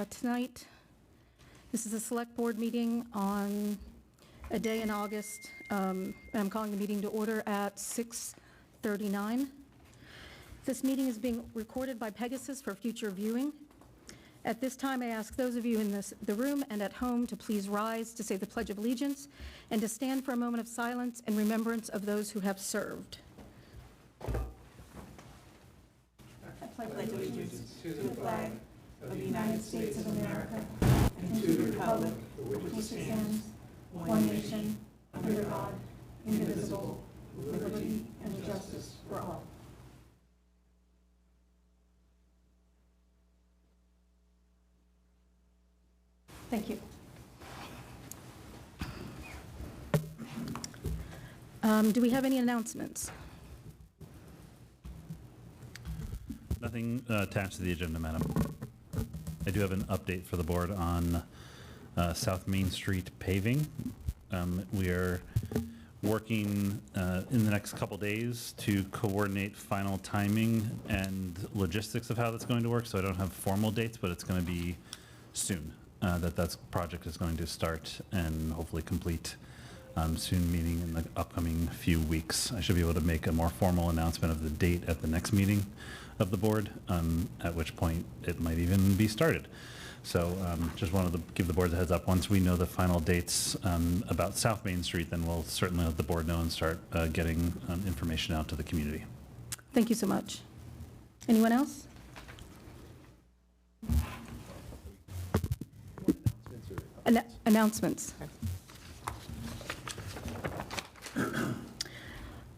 Tonight, this is a select board meeting on a day in August, and I'm calling the meeting to order at 6:39. This meeting is being recorded by Pegasus for future viewing. At this time, I ask those of you in the room and at home to please rise to say the Pledge of Allegiance and to stand for a moment of silence in remembrance of those who have served. I pledge allegiance to the flag of the United States of America and to the republic for which it stands, one nation, under God, indivisible, with liberty and justice for all. Thank you. Do we have any announcements? Nothing attached to the agenda, Madam. I do have an update for the board on South Main Street paving. We are working in the next couple days to coordinate final timing and logistics of how that's going to work, so I don't have formal dates, but it's going to be soon that project is going to start and hopefully complete soon, meeting in the upcoming few weeks. I should be able to make a more formal announcement of the date at the next meeting of the board, at which point it might even be started. So just wanted to give the board a heads up. Once we know the final dates about South Main Street, then we'll certainly let the board know and start getting information out to the community. Thank you so much. Anyone else? Announcements.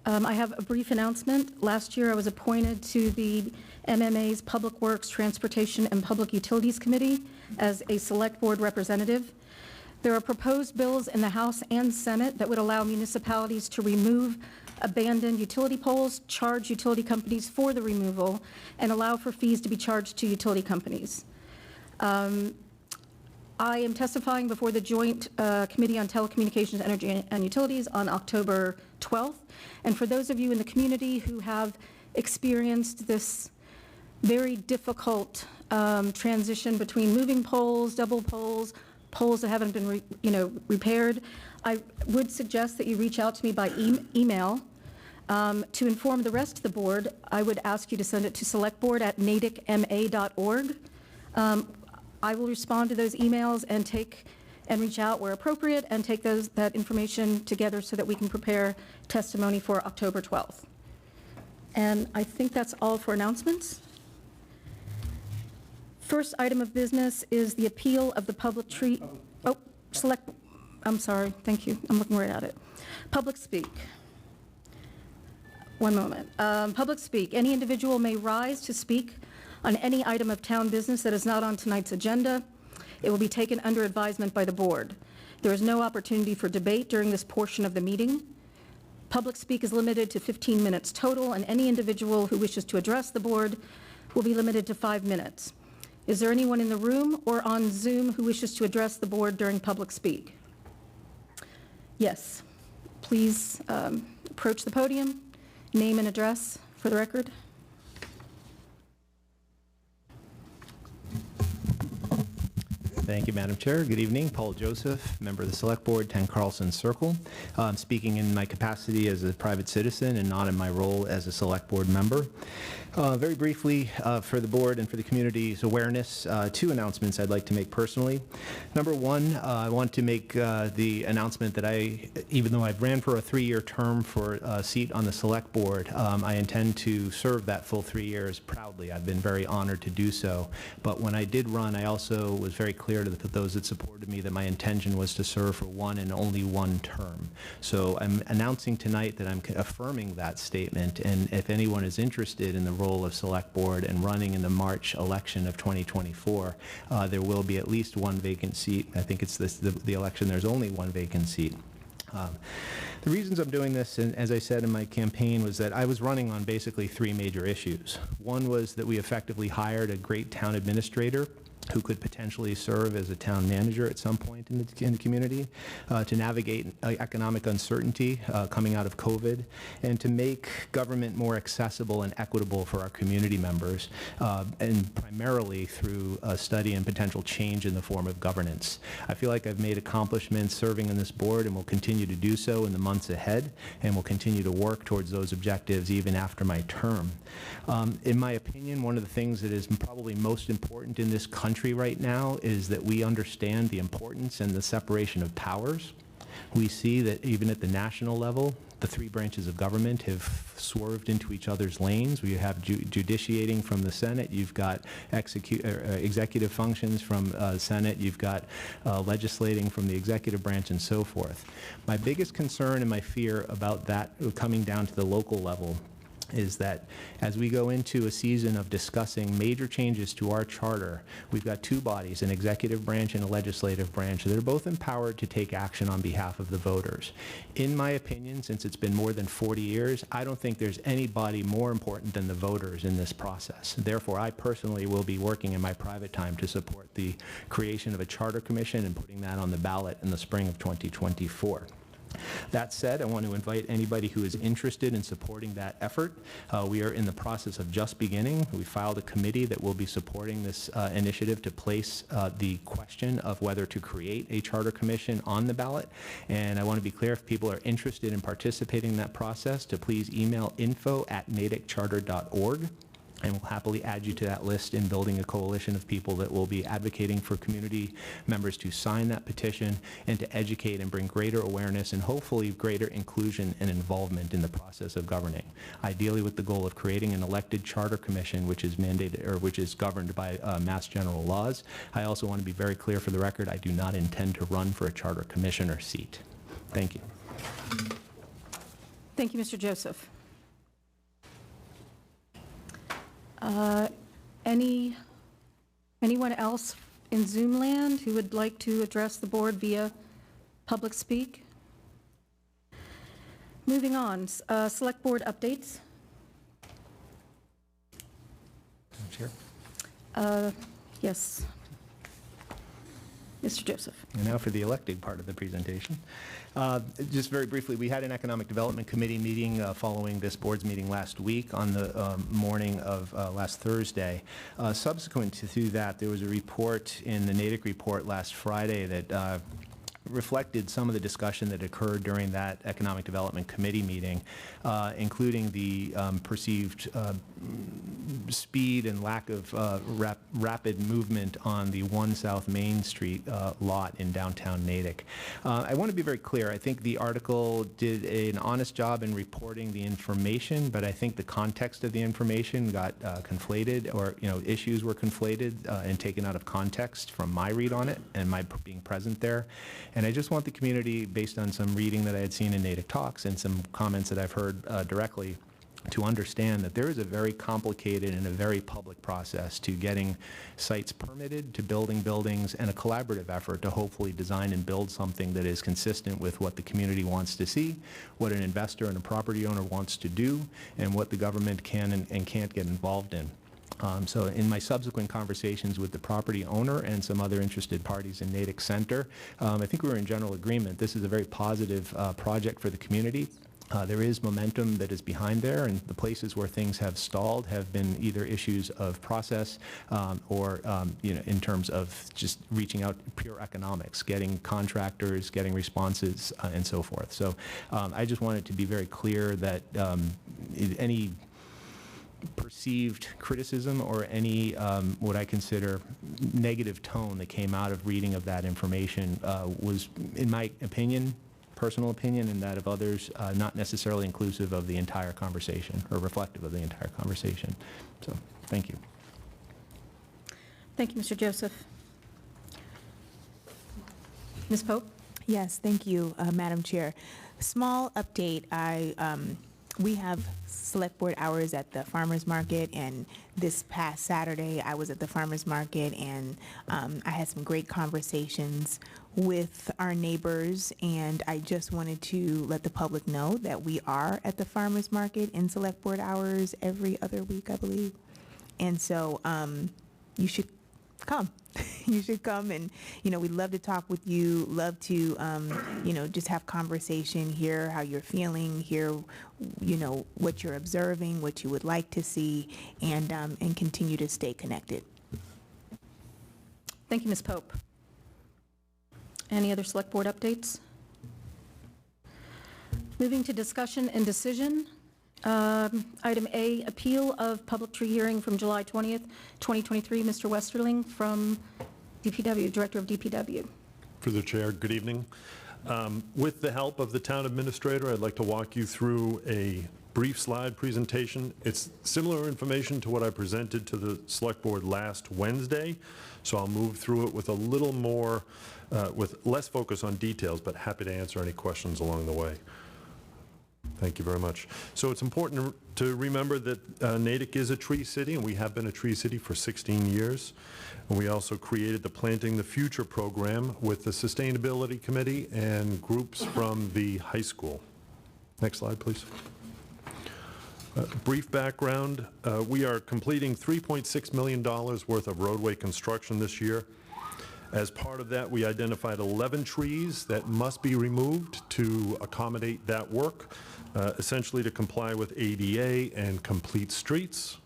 I have a brief announcement. Last year, I was appointed to the MMA's Public Works, Transportation, and Public Utilities Committee as a select board representative. There are proposed bills in the House and Senate that would allow municipalities to remove abandoned utility poles, charge utility companies for the removal, and allow for fees to be charged to utility companies. I am testifying before the Joint Committee on Telecommunications, Energy, and Utilities on October 12th. And for those of you in the community who have experienced this very difficult transition between moving poles, double poles, poles that haven't been repaired, I would suggest that you reach out to me by email. To inform the rest of the board, I would ask you to send it to selectboard@natickma.org. I will respond to those emails and reach out where appropriate and take that information together so that we can prepare testimony for October 12th. And I think that's all for announcements. First item of business is the appeal of the public tree. I'm sorry, thank you. I'm looking right at it. Public speak. One moment. Public speak. Any individual may rise to speak on any item of town business that is not on tonight's agenda. It will be taken under advisement by the board. There is no opportunity for debate during this portion of the meeting. Public speak is limited to 15 minutes total, and any individual who wishes to address the board will be limited to 5 minutes. Is there anyone in the room or on Zoom who wishes to address the board during public speak? Yes. Please approach the podium, name and address for the record. Thank you, Madam Chair. Good evening. Paul Joseph, member of the Select Board, 10 Carlson Circle. I'm speaking in my capacity as a private citizen and not in my role as a Select Board member. Very briefly, for the board and for the community's awareness, 2 announcements I'd like to make personally. Number one, I want to make the announcement that even though I've ran for a 3-year term for a seat on the Select Board, I intend to serve that full 3 years proudly. I've been very honored to do so. But when I did run, I also was very clear to those that supported me that my intention was to serve for one and only one term. So I'm announcing tonight that I'm affirming that statement, and if anyone is interested in the role of Select Board and running in the March election of 2024, there will be at least one vacant seat. I think it's the election, there's only one vacant seat. The reasons I'm doing this, and as I said in my campaign, was that I was running on basically 3 major issues. One was that we effectively hired a great town administrator who could potentially serve as a town manager at some point in the community, to navigate economic uncertainty coming out of COVID, and to make government more accessible and equitable for our community members, and primarily through a study and potential change in the form of governance. I feel like I've made accomplishments serving on this board and will continue to do so in the months ahead, and will continue to work towards those objectives even after my term. In my opinion, one of the things that is probably most important in this country right now is that we understand the importance and the separation of powers. We see that even at the national level, the three branches of government have swerved into each other's lanes. We have judiciating from the Senate. You've got executive functions from Senate. You've got legislating from the executive branch and so forth. My biggest concern and my fear about that coming down to the local level is that as we go into a season of discussing major changes to our charter, we've got two bodies, an executive branch and a legislative branch, that are both empowered to take action on behalf of the voters. In my opinion, since it's been more than 40 years, I don't think there's any body more important than the voters in this process. Therefore, I personally will be working in my private time to support the creation of a charter commission and putting that on the ballot in the spring of 2024. That said, I want to invite anybody who is interested in supporting that effort. We are in the process of just beginning. We filed a committee that will be supporting this initiative to place the question of whether to create a charter commission on the ballot. And I want to be clear, if people are interested in participating in that process, to please email info@natickcharter.org. And we'll happily add you to that list in building a coalition of people that will be advocating for community members to sign that petition and to educate and bring greater awareness and hopefully greater inclusion and involvement in the process of governing. Ideally with the goal of creating an elected charter commission which is mandated or which is governed by Mass General laws. I also want to be very clear for the record, I do not intend to run for a charter commissioner seat. Thank you. Thank you, Mr. Joseph. Anyone else in Zoom land who would like to address the board via public speak? Moving on, select board updates. Chair. Yes. Mr. Joseph. And now for the elected part of the presentation. Just very briefly, we had an Economic Development Committee meeting following this board's meeting last week on the morning of last Thursday. Subsequent to that, there was a report in the Natick report last Friday that reflected some of the discussion that occurred during that Economic Development Committee meeting, including the perceived speed and lack of rapid movement on the 1 South Main Street lot in downtown Natick. I want to be very clear. I think the article did an honest job in reporting the information, but I think the context of the information got conflated, or issues were conflated and taken out of context from my read on it and my being present there. And I just want the community, based on some reading that I had seen in Natick Talks and some comments that I've heard directly, to understand that there is a very complicated and a very public process to getting sites permitted, to building buildings, and a collaborative effort to hopefully design and build something that is consistent with what the community wants to see, what an investor and a property owner wants to do, and what the government can and can't get involved in. So in my subsequent conversations with the property owner and some other interested parties in Natick Center, I think we were in general agreement. This is a very positive project for the community. There is momentum that is behind there, and the places where things have stalled have been either issues of process or in terms of just reaching out pure economics, getting contractors, getting responses, and so forth. So I just wanted to be very clear that any perceived criticism or any what I consider negative tone that came out of reading of that information was, in my opinion, personal opinion, and that of others, not necessarily inclusive of the entire conversation or reflective of the entire conversation. So, thank you. Thank you, Mr. Joseph. Ms. Pope? Yes, thank you, Madam Chair. Small update. We have select board hours at the farmers market, and this past Saturday I was at the farmers market, and I had some great conversations with our neighbors, and I just wanted to let the public know that we are at the farmers market in select board hours every other week, I believe. And so you should come. You should come, and, we'd love to talk with you, love to, just have conversation, hear how you're feeling, hear, what you're observing, what you would like to see, and continue to stay connected. Thank you, Ms. Pope. Any other select board updates? Moving to discussion and decision. Item A, appeal of public tree hearing from July 20th, 2023. Mr. Westerling from DPW, Director of DPW. For the chair, good evening. With the help of the town administrator, I'd like to walk you through a brief slide presentation. It's similar information to what I presented to the select board last Wednesday, so I'll move through it with a little more, with less focus on details, but happy to answer any questions along the way. Thank you very much. So it's important to remember that Natick is a tree city, and we have been a tree city for 16 years. And we also created the Planting the Future program with the Sustainability Committee and groups from the high school. Next slide, please. Brief background, we are completing $3.6 million worth of roadway construction this year. As part of that, we identified 11 trees that must be removed to accommodate that work, essentially to comply with ADA and complete streets.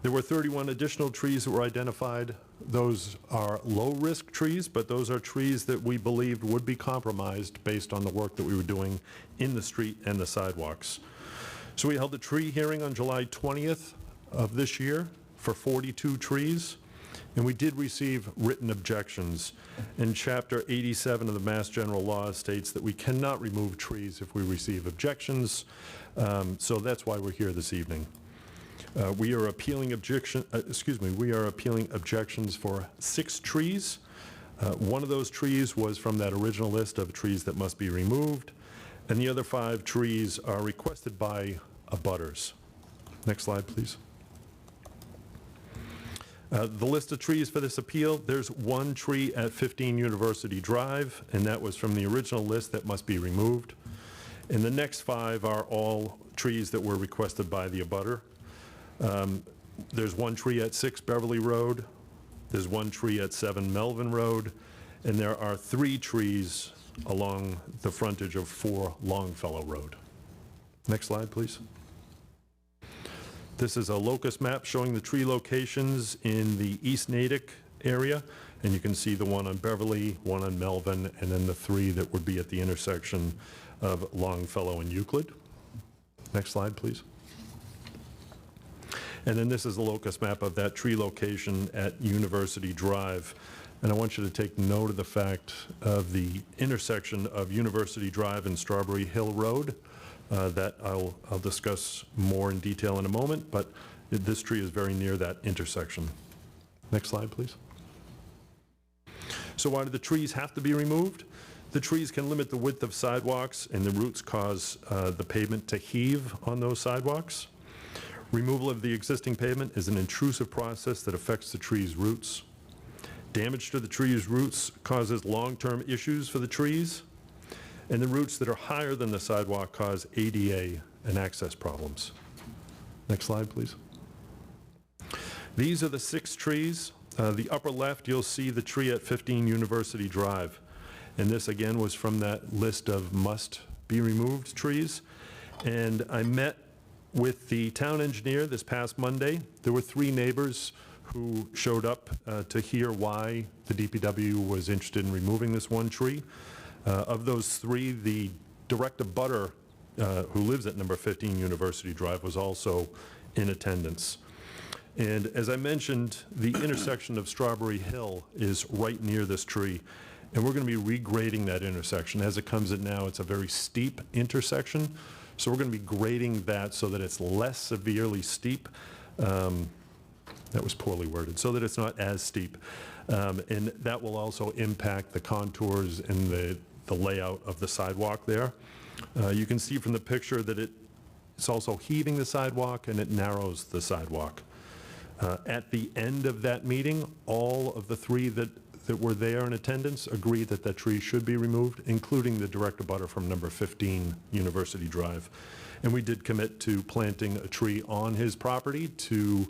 There were 31 additional trees that were identified. Those are low-risk trees, but those are trees that we believed would be compromised based on the work that we were doing in the street and the sidewalks. So we held a tree hearing on July 20th of this year for 42 trees. And we did receive written objections. And Chapter 87 of the Mass General Law states that we cannot remove trees if we receive objections. So that's why we're here this evening. We are appealing objections for 6 trees. One of those trees was from that original list of trees that must be removed, and the other 5 trees are requested by abutters. Next slide, please. The list of trees for this appeal, there's 1 tree at 15 University Drive, and that was from the original list that must be removed. And the next 5 are all trees that were requested by the abutter. There's 1 tree at 6 Beverly Road, there's 1 tree at 7 Melvin Road, and there are 3 trees along the frontage of 4 Longfellow Road. Next slide, please. This is a locus map showing the tree locations in the East Natick area, and you can see the one on Beverly, 1 on Melvin, and then the 3 that would be at the intersection of Longfellow and Euclid. Next slide, please. And then this is a locus map of that tree location at University Drive. And I want you to take note of the fact of the intersection of University Drive and Strawberry Hill Road. That I'll discuss more in detail in a moment, but this tree is very near that intersection. Next slide, please. So why do the trees have to be removed? The trees can limit the width of sidewalks, and the roots cause the pavement to heave on those sidewalks. Removal of the existing pavement is an intrusive process that affects the tree's roots. Damage to the tree's roots causes long-term issues for the trees. And the roots that are higher than the sidewalk cause ADA and access problems. Next slide, please. These are the 6 trees. The upper left, you'll see the tree at 15 University Drive. And this, again, was from that list of must-be-removed trees. And I met with the town engineer this past Monday. There were 3 neighbors who showed up to hear why the DPW was interested in removing this 1 tree. Of those 3, the direct abutter who lives at number 15 University Drive was also in attendance. And as I mentioned, the intersection of Strawberry Hill is right near this tree. And we're going to be regrading that intersection. As it comes in now, it's a very steep intersection. So we're going to be grading that so that it's less severely steep. That was poorly worded, so that it's not as steep. And that will also impact the contours and the layout of the sidewalk there. You can see from the picture that it's also heaving the sidewalk and it narrows the sidewalk. At the end of that meeting, all of the 3 that were there in attendance agreed that that tree should be removed, including the direct abutter from number 15 University Drive. And we did commit to planting a tree on his property to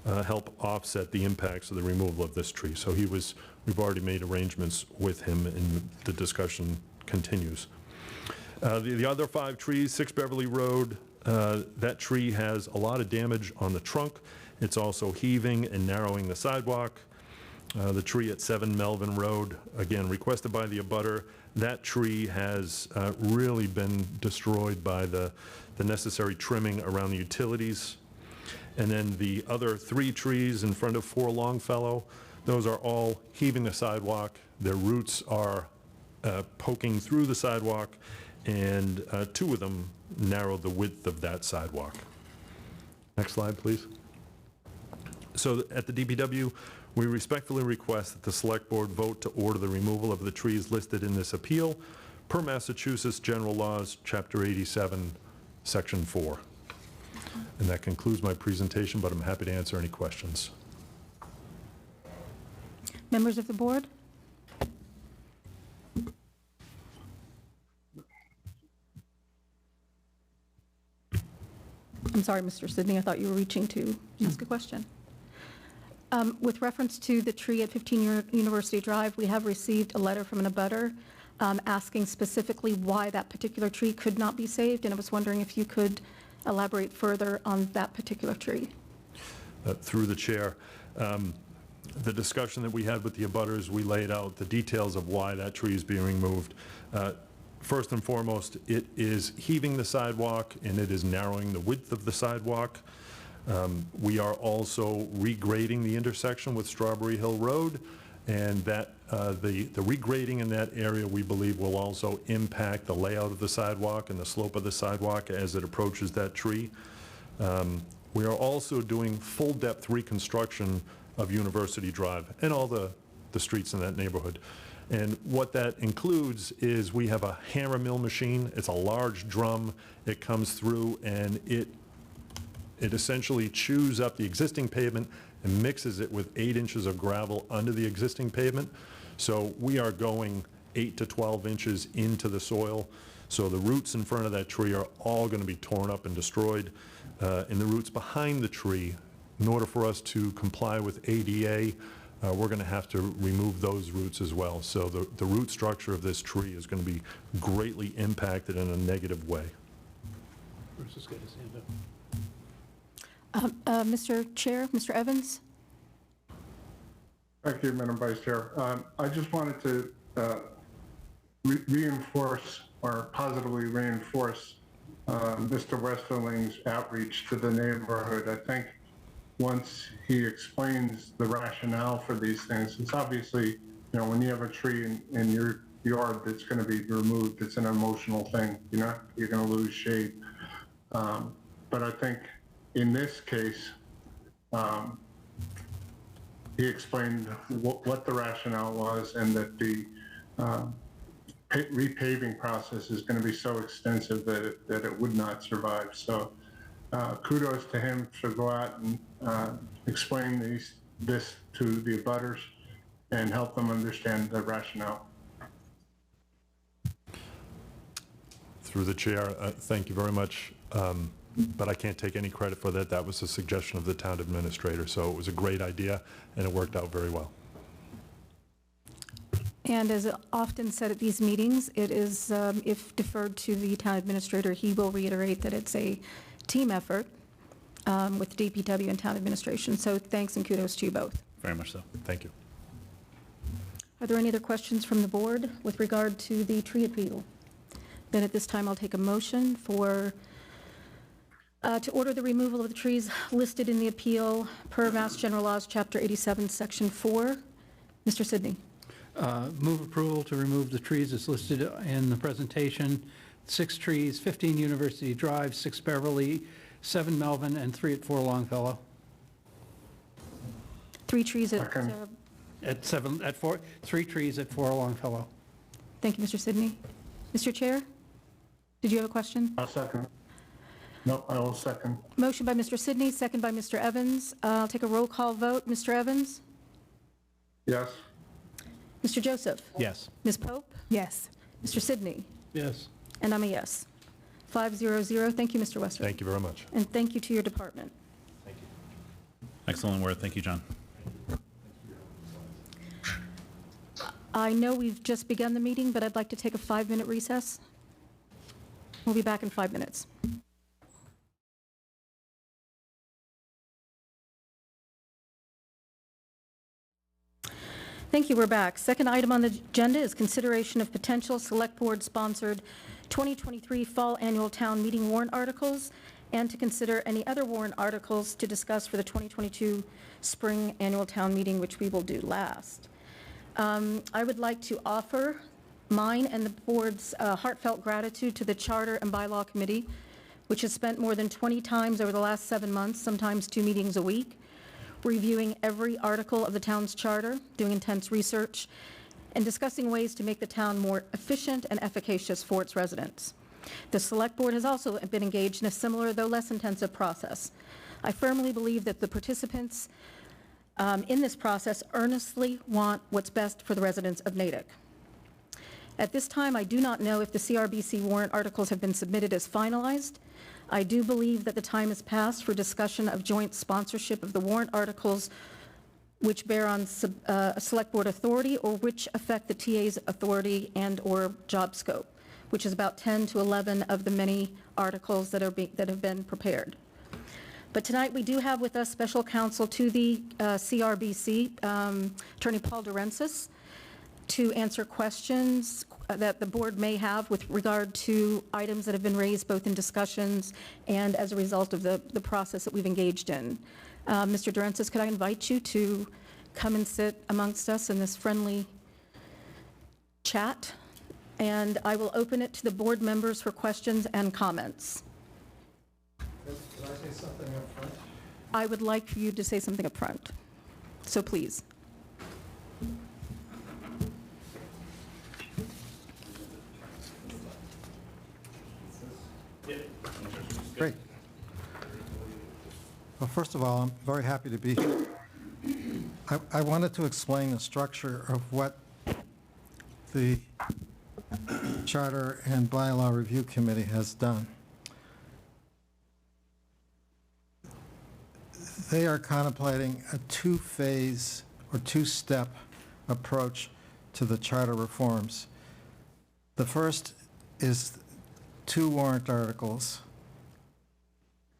help offset the impacts of the removal of this tree. So we've already made arrangements with him, and the discussion continues. The other 5 trees, 6 Beverly Road, that tree has a lot of damage on the trunk. It's also heaving and narrowing the sidewalk. The tree at 7 Melvin Road, again, requested by the abutter. That tree has really been destroyed by the necessary trimming around the utilities. And then the other 3 trees in front of 4 Longfellow, those are all heaving the sidewalk. Their roots are poking through the sidewalk, and 2 of them narrow the width of that sidewalk. Next slide, please. So at the DPW, we respectfully request that the Select Board vote to order the removal of the trees listed in this appeal per Massachusetts General Laws, Chapter 87, Section 4. And that concludes my presentation, but I'm happy to answer any questions. Members of the board? I'm sorry, Mr. Sidney, I thought you were reaching to ask a question. With reference to the tree at 15 University Drive, we have received a letter from an abutter asking specifically why that particular tree could not be saved, and I was wondering if you could elaborate further on that particular tree. Through the chair, the discussion that we had with the abutters, we laid out the details of why that tree is being removed. First and foremost, it is heaving the sidewalk and it is narrowing the width of the sidewalk. We are also regrading the intersection with Strawberry Hill Road, and that the regrading in that area, we believe, will also impact the layout of the sidewalk and the slope of the sidewalk as it approaches that tree. We are also doing full-depth reconstruction of University Drive and all the streets in that neighborhood. And what that includes is we have a hammer mill machine. It's a large drum. It comes through and it essentially chews up the existing pavement and mixes it with 8 inches of gravel under the existing pavement. So we are going 8 to 12 inches into the soil. So the roots in front of that tree are all going to be torn up and destroyed. And the roots behind the tree, in order for us to comply with ADA, we're going to have to remove those roots as well. So the root structure of this tree is going to be greatly impacted in a negative way. Bruce has got his hand up. Mr. Chair, Mr. Evans? Thank you, Madam Vice Chair. I just wanted to reinforce or positively reinforce Mr. Westerling's outreach to the neighborhood. I think once he explains the rationale for these things, it's obviously, when you have a tree in your yard that's going to be removed, it's an emotional thing. You're going to lose shade. But I think in this case, he explained what the rationale was, and that the repaving process is going to be so extensive that it would not survive. So kudos to him to go out and explain this to the abutters and help them understand the rationale. Through the chair, thank you very much. But I can't take any credit for that. That was a suggestion of the town administrator. So it was a great idea, and it worked out very well. And as often said at these meetings, it is, if deferred to the town administrator, he will reiterate that it's a team effort with DPW and town administration. So thanks and kudos to you both. Very much so. Thank you. Are there any other questions from the board with regard to the tree appeal? Then at this time, I'll take a motion for to order the removal of the trees listed in the appeal per Mass General Laws, Chapter 87, Section 4. Mr. Sidney. Move approval to remove the trees as listed in the presentation. 6 trees, 15 University Drive, 6 Beverly, 7 Melvin, and 3 at 4 Longfellow. 3 trees at... At 4, 3 trees at 4 Longfellow. Thank you, Mr. Sidney. Mr. Chair, did you have a question? I'll second. No, I will second. Motion by Mr. Sidney, second by Mr. Evans. I'll take a roll call vote. Mr. Evans? Yes. Mr. Joseph? Yes. Ms. Pope? Yes. Mr. Sidney? Yes. And I'm a yes. 500. Thank you, Mr. Wester. Thank you very much. And thank you to your department. Excellent work. Thank you, John. I know we've just begun the meeting, but I'd like to take a 5-minute recess. We'll be back in 5 minutes. Thank you. We're back. Second item on the agenda is consideration of potential Select Board-sponsored 2023 Fall Annual Town Meeting warrant articles, and to consider any other warrant articles to discuss for the 2022 Spring Annual Town Meeting, which we will do last. I would like to offer mine and the board's heartfelt gratitude to the Charter and Bylaw Committee, which has spent more than 20 times over the last 7 months, sometimes 2 meetings a week, reviewing every article of the town's charter, doing intense research, and discussing ways to make the town more efficient and efficacious for its residents. The Select Board has also been engaged in a similar, though less intensive, process. I firmly believe that the participants in this process earnestly want what's best for the residents of Natick. At this time, I do not know if the CRBC warrant articles have been submitted as finalized. I do believe that the time has passed for discussion of joint sponsorship of the warrant articles which bear on Select Board authority or which affect the TA's authority and/or job scope, which is about 10 to 11 of the many articles that have been prepared. But tonight we do have with us special counsel to the CRBC, Attorney Paul Durensis, to answer questions that the board may have with regard to items that have been raised both in discussions and as a result of the process that we've engaged in. Mr. Durensis, could I invite you to come and sit amongst us in this friendly chat? And I will open it to the board members for questions and comments. Could I say something up front? I would like for you to say something up front, so please. Great. Well, first of all, I'm very happy to be here. I wanted to explain the structure of what the Charter and Bylaw Review Committee has done. They are contemplating a two-phase or two-step approach to the charter reforms. The first is 2 warrant articles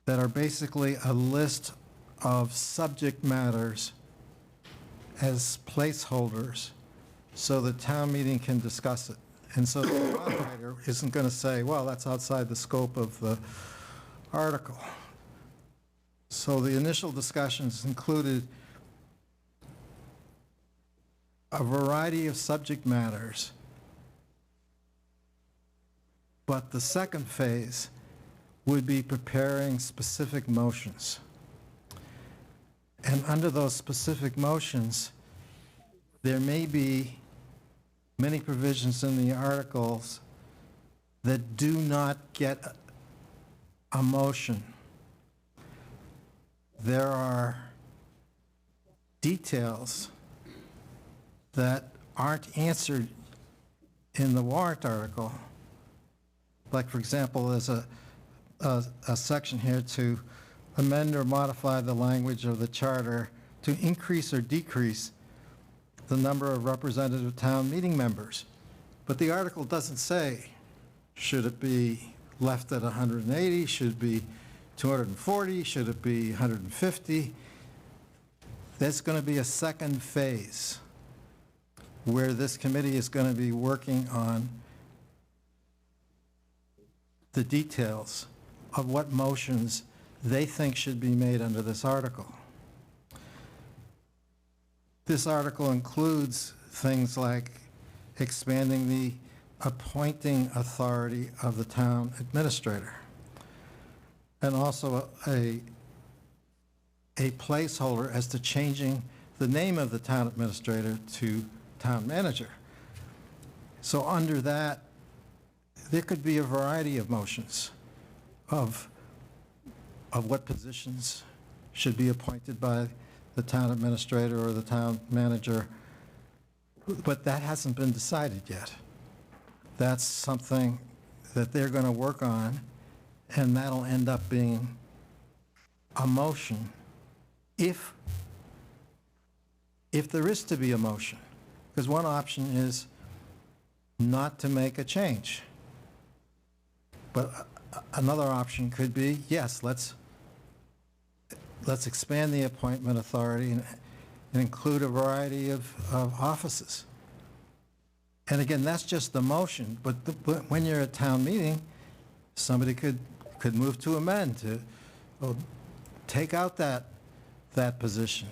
that are basically a list of subject matters as placeholders so the town meeting can discuss it. And so the moderator isn't going to say, well, that's outside the scope of the article. So the initial discussions included a variety of subject matters, but the second phase would be preparing specific motions. And under those specific motions, there may be many provisions in the articles that do not get a motion. There are details that aren't answered in the warrant article. Like, for example, there's a section here to amend or modify the language of the charter to increase or decrease the number of representative town meeting members. But the article doesn't say, should it be left at 180, should it be 240, should it be 150? There's going to be a second phase where this committee is going to be working on the details of what motions they think should be made under this article. This article includes things like expanding the appointing authority of the town administrator, and also a placeholder as to changing the name of the town administrator to town manager. So under that, there could be a variety of motions of what positions should be appointed by the town administrator or the town manager, but that hasn't been decided yet. That's something that they're going to work on, and that'll end up being a motion if there is to be a motion, because one option is not to make a change. But another option could be, yes, let's expand the appointment authority and include a variety of offices. And again, that's just the motion, but when you're at town meeting, somebody could move to amend, to take out that position,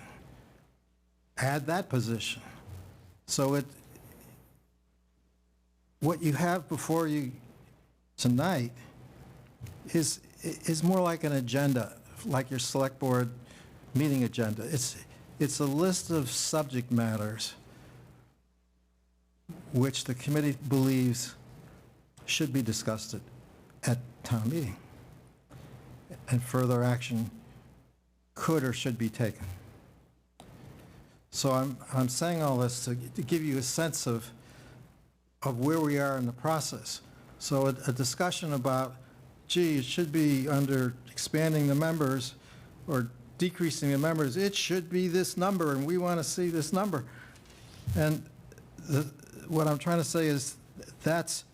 add that position. So what you have before you tonight is more like an agenda, like your select board meeting agenda. It's a list of subject matters which the committee believes should be discussed at town meeting, and further action could or should be taken. So I'm saying all this to give you a sense of where we are in the process. So a discussion about, gee, it should be under expanding the members or decreasing the members, it should be this number, and we want to see this number. And what I'm trying to say is that's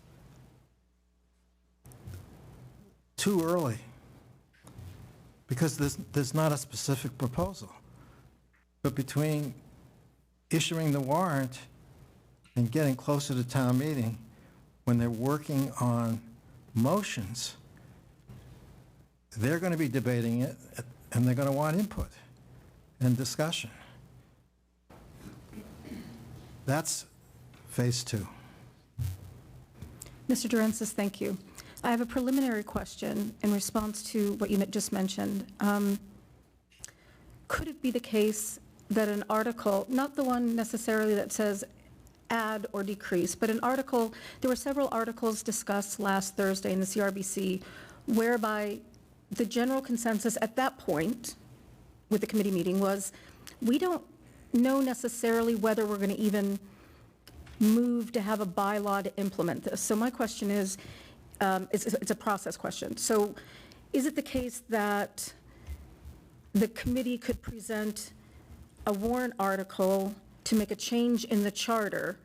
too early, because there's not a specific proposal. But between issuing the warrant and getting closer to town meeting, when they're working on motions, they're going to be debating it, and they're going to want input and discussion. That's phase two. Mr. Durensis, thank you. I have a preliminary question in response to what you just mentioned. Could it be the case that an article, not the one necessarily that says add or decrease, but an article, there were several articles discussed last Thursday in the CRBC whereby the general consensus at that point with the committee meeting was, we don't know necessarily whether we're going to even move to have a bylaw to implement this. So my question is, it's a process question. So is it the case that the committee could present a warrant article to make a change in the charter,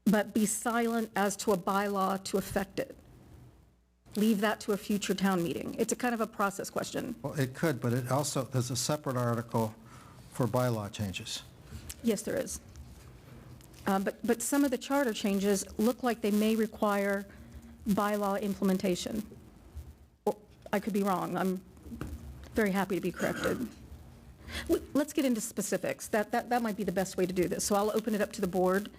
but be silent as to a bylaw to affect it? Leave that to a future town meeting. It's a kind of a process question. Well, it could, but it also, there's a separate article for bylaw changes. Yes, there is. But some of the charter changes look like they may require bylaw implementation. Or I could be wrong. I'm very happy to be corrected. Let's get into specifics. That might be the best way to do this. So I'll open it up to the board.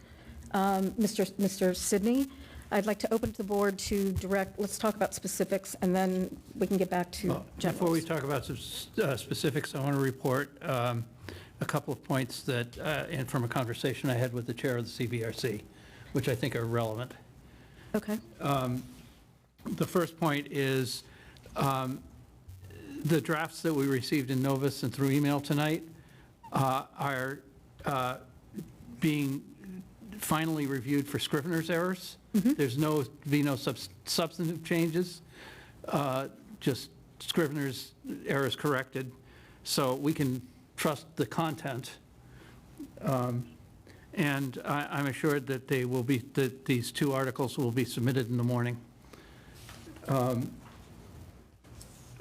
Mr. Sidney, I'd like to open to the board to direct, let's talk about specifics, and then we can get back to generals. Before we talk about some specifics, I want to report a couple of points that, and from a conversation I had with the chair of the CBRC, which I think are relevant. Okay. The first point is the drafts that we received in Novus and through email tonight are being finally reviewed for Scrivener's errors. Mm-hmm. There's no substantive changes, just Scrivener's errors corrected, so we can trust the content. And I'm assured that they will be, that these two articles will be submitted in the morning.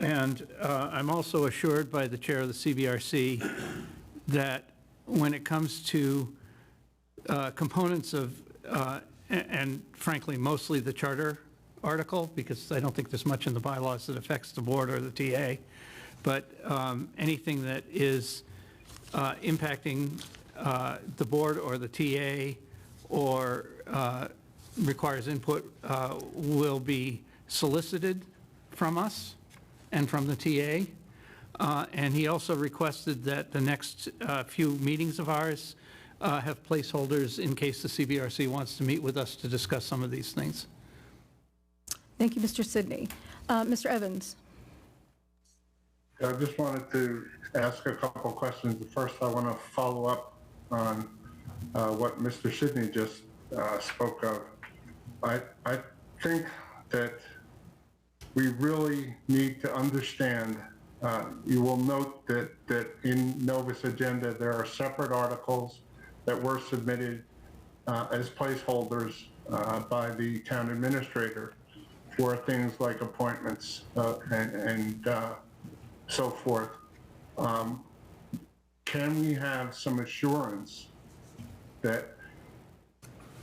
And I'm also assured by the chair of the CBRC that when it comes to components of, and frankly, mostly the charter article, because I don't think there's much in the bylaws that affects the board or the TA, but anything that is impacting the board or the TA or requires input will be solicited from us and from the TA. And he also requested that the next few meetings of ours have placeholders in case the CBRC wants to meet with us to discuss some of these things. Thank you, Mr. Sidney. Mr. Evans. I just wanted to ask a couple questions. First, I want to follow up on what Mr. Sidney just spoke of. I think that we really need to understand You will note that in Nova's agenda, there are separate articles that were submitted as placeholders by the town administrator for things like appointments and so forth. Can we have some assurance that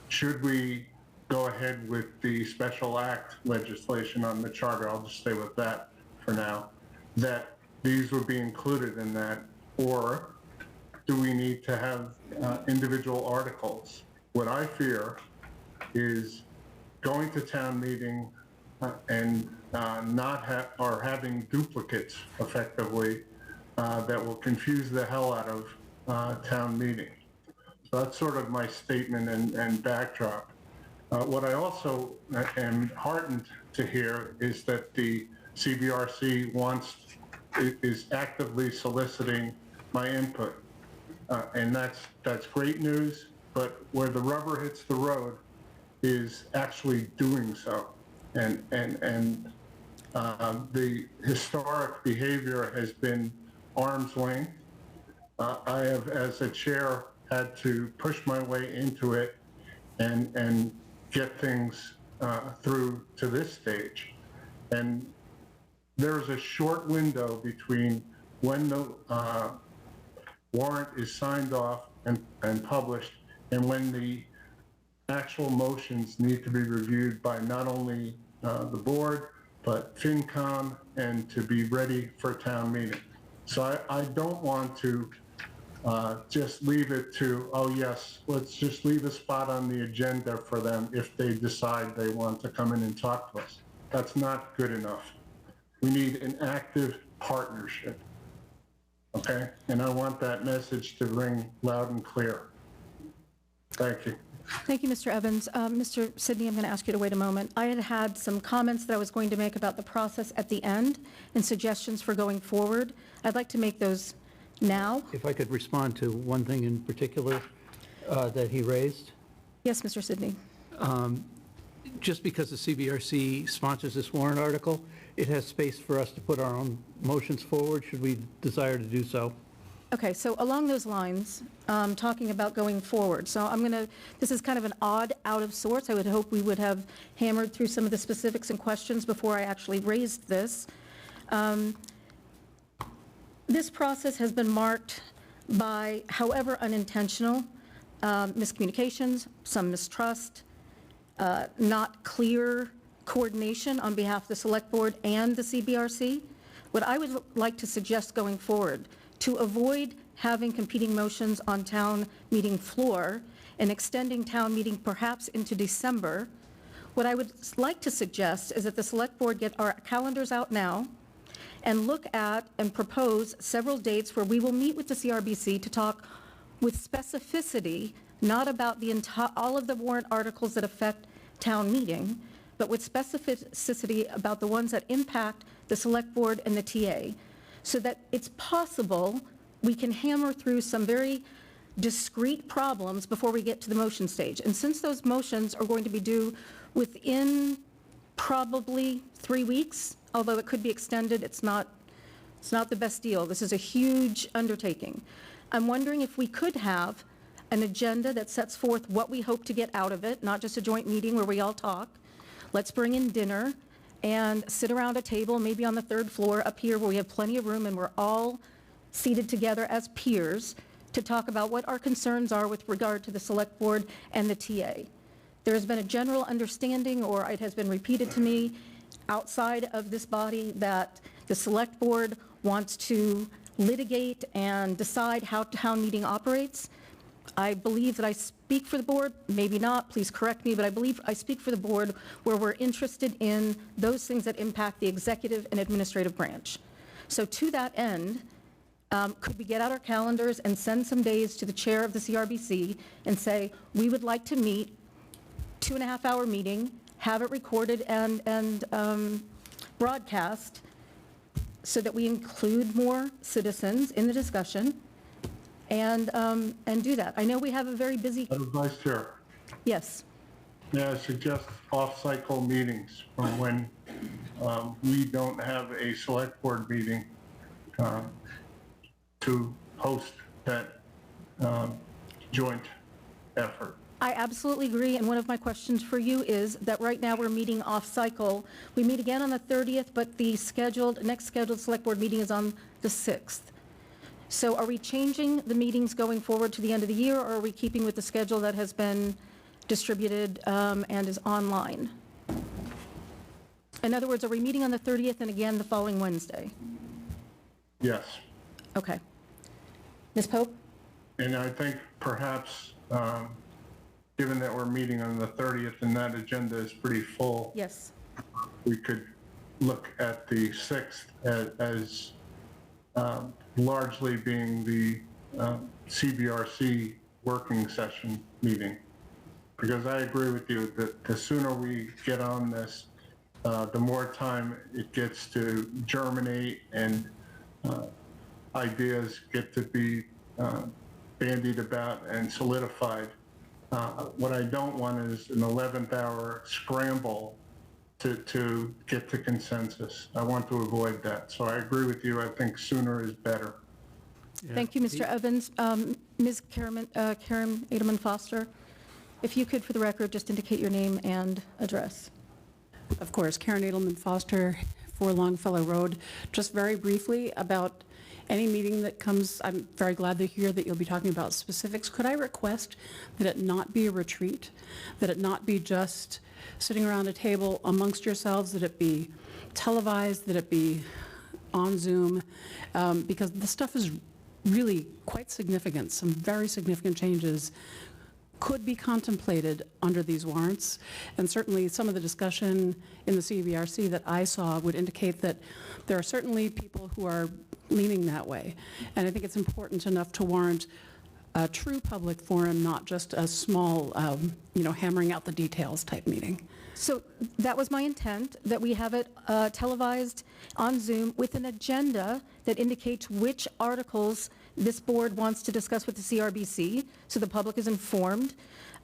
should we go ahead with the special act legislation on the charter, I'll just stay with that for now, that these would be included in that, or do we need to have individual articles? What I fear is going to town meeting and or having duplicates effectively that will confuse the hell out of town meeting. So that's sort of my statement and backdrop. What I also am heartened to hear is that the CBRC is actively soliciting my input. And that's great news, but where the rubber hits the road is actually doing so. And the historic behavior has been arm's length. I have, as a chair, had to push my way into it and get things through to this stage. And there's a short window between when the warrant is signed off and published and when the actual motions need to be reviewed by not only the board, but FinCom, and to be ready for town meeting. So I don't want to just leave it to, oh yes, let's just leave a spot on the agenda for them if they decide they want to come in and talk to us. That's not good enough. We need an active partnership, okay? And I want that message to ring loud and clear. Thank you. Thank you, Mr. Evans. Mr. Sidney, I'm going to ask you to wait a moment. I had some comments that I was going to make about the process at the end and suggestions for going forward. I'd like to make those now. If I could respond to one thing in particular that he raised. Yes, Mr. Sidney. Just because the CBRC sponsors this warrant article, it has space for us to put our own motions forward, should we desire to do so. Okay, so along those lines, talking about going forward, so this is kind of an odd out of sorts. I would hope we would have hammered through some of the specifics and questions before I actually raised this. This process has been marked by, however unintentional, miscommunications, some mistrust, not clear coordination on behalf of the Select Board and the CBRC. What I would like to suggest going forward, to avoid having competing motions on town meeting floor and extending town meeting perhaps into December, what I would like to suggest is that the Select Board get our calendars out now and look at and propose several dates where we will meet with the CRBC to talk with specificity, not about all of the warrant articles that affect town meeting, but with specificity about the ones that impact the Select Board and the TA, so that it's possible we can hammer through some very discrete problems before we get to the motion stage. And since those motions are going to be due within probably 3 weeks, although it could be extended, it's not the best deal. This is a huge undertaking. I'm wondering if we could have an agenda that sets forth what we hope to get out of it, not just a joint meeting where we all talk. Let's bring in dinner and sit around a table, maybe on the third floor up here where we have plenty of room and we're all seated together as peers to talk about what our concerns are with regard to the Select Board and the TA. There has been a general understanding, or it has been repeated to me outside of this body, that the Select Board wants to litigate and decide how town meeting operates. I believe that I speak for the board, maybe not, please correct me, but I believe I speak for the board where we're interested in those things that impact the executive and administrative branch. So to that end, could we get out our calendars and send some days to the chair of the CRBC and say, we would like to meet, 2.5-hour meeting, have it recorded and broadcast so that we include more citizens in the discussion and do that. I know we have a very busy... Vice Chair. Yes. May I suggest off-cycle meetings from when we don't have a Select Board meeting to host that joint effort. I absolutely agree, and one of my questions for you is that right now we're meeting off-cycle. We meet again on the 30th, but the next scheduled Select Board meeting is on the 6th. So are we changing the meetings going forward to the end of the year, or are we keeping with the schedule that has been distributed and is online? In other words, are we meeting on the 30th and again the following Wednesday? Yes. Okay. Ms. Pope? And I think perhaps, given that we're meeting on the 30th and that agenda is pretty full, Yes. we could look at the 6th as largely being the CBRC working session meeting. Because I agree with you that the sooner we get on this, the more time it gets to germinate and ideas get to be bandied about and solidified. What I don't want is an 11th hour scramble to get to consensus. I want to avoid that. So I agree with you. I think sooner is better. Thank you, Mr. Evans. Ms. Karen Edelman Foster, if you could, for the record, just indicate your name and address. Of course, Karen Edelman Foster, 4 Longfellow Road. Just very briefly about any meeting that comes, I'm very glad to hear that you'll be talking about specifics. Could I request that it not be a retreat, that it not be just sitting around a table amongst yourselves, that it be televised, that it be on Zoom, because the stuff is really quite significant. Some very significant changes could be contemplated under these warrants, and certainly some of the discussion in the CBRC that I saw would indicate that there are certainly people who are leaning that way, and I think it's important enough to warrant a true public forum, not just a small, hammering out the details type meeting. So that was my intent, that we have it televised on Zoom with an agenda that indicates which articles this board wants to discuss with the CRBC, so the public is informed.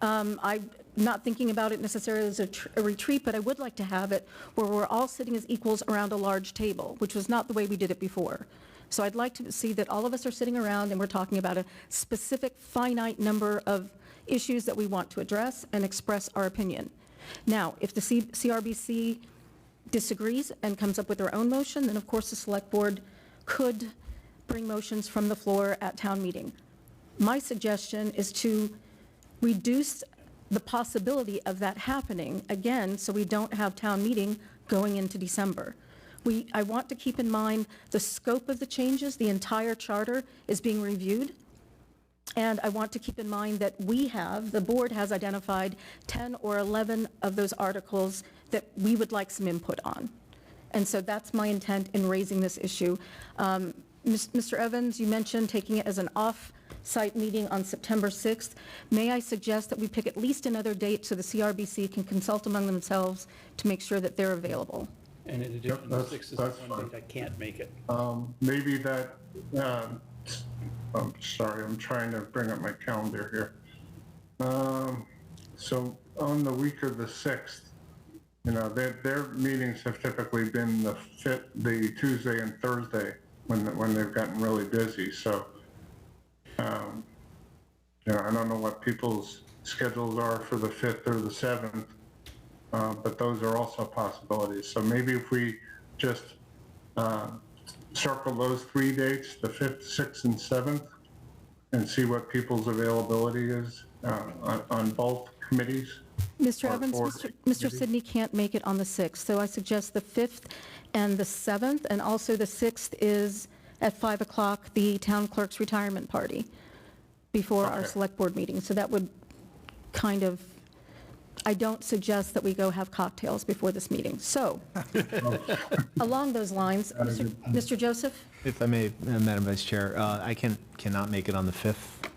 I'm not thinking about it necessarily as a retreat, but I would like to have it where we're all sitting as equals around a large table, which was not the way we did it before. So I'd like to see that all of us are sitting around and we're talking about a specific finite number of issues that we want to address and express our opinion. Now, if the CRBC disagrees and comes up with their own motion, then of course the Select Board could bring motions from the floor at town meeting. My suggestion is to reduce the possibility of that happening, again, so we don't have town meeting going into December. I want to keep in mind the scope of the changes. The entire charter is being reviewed. And I want to keep in mind that the board has identified 10 or 11 of those articles that we would like some input on. And so that's my intent in raising this issue. Mr. Evans, you mentioned taking it as an off-site meeting on September 6th. May I suggest that we pick at least another date so the CRBC can consult among themselves to make sure that they're available? And in addition, the 6th is the one date I can't make it. Maybe that, I'm sorry, I'm trying to bring up my calendar here. So on the week of the 6th, their meetings have typically been the Tuesday and Thursday when they've gotten really busy. So, I don't know what people's schedules are for the 5th or the 7th, but those are also possibilities. So maybe if we just circle those 3 dates, the 5th, 6th, and 7th, and see what people's availability is on both committees. Mr. Evans, Mr. Sidney can't make it on the 6th, so I suggest the 5th and the 7th, and also the 6th is at 5 o'clock, the town clerk's retirement party before our select board meeting. So that would kind of, I don't suggest that we go have cocktails before this meeting. So, along those lines, Mr. Joseph? If I may, Madam Vice Chair, I cannot make it on the 5th.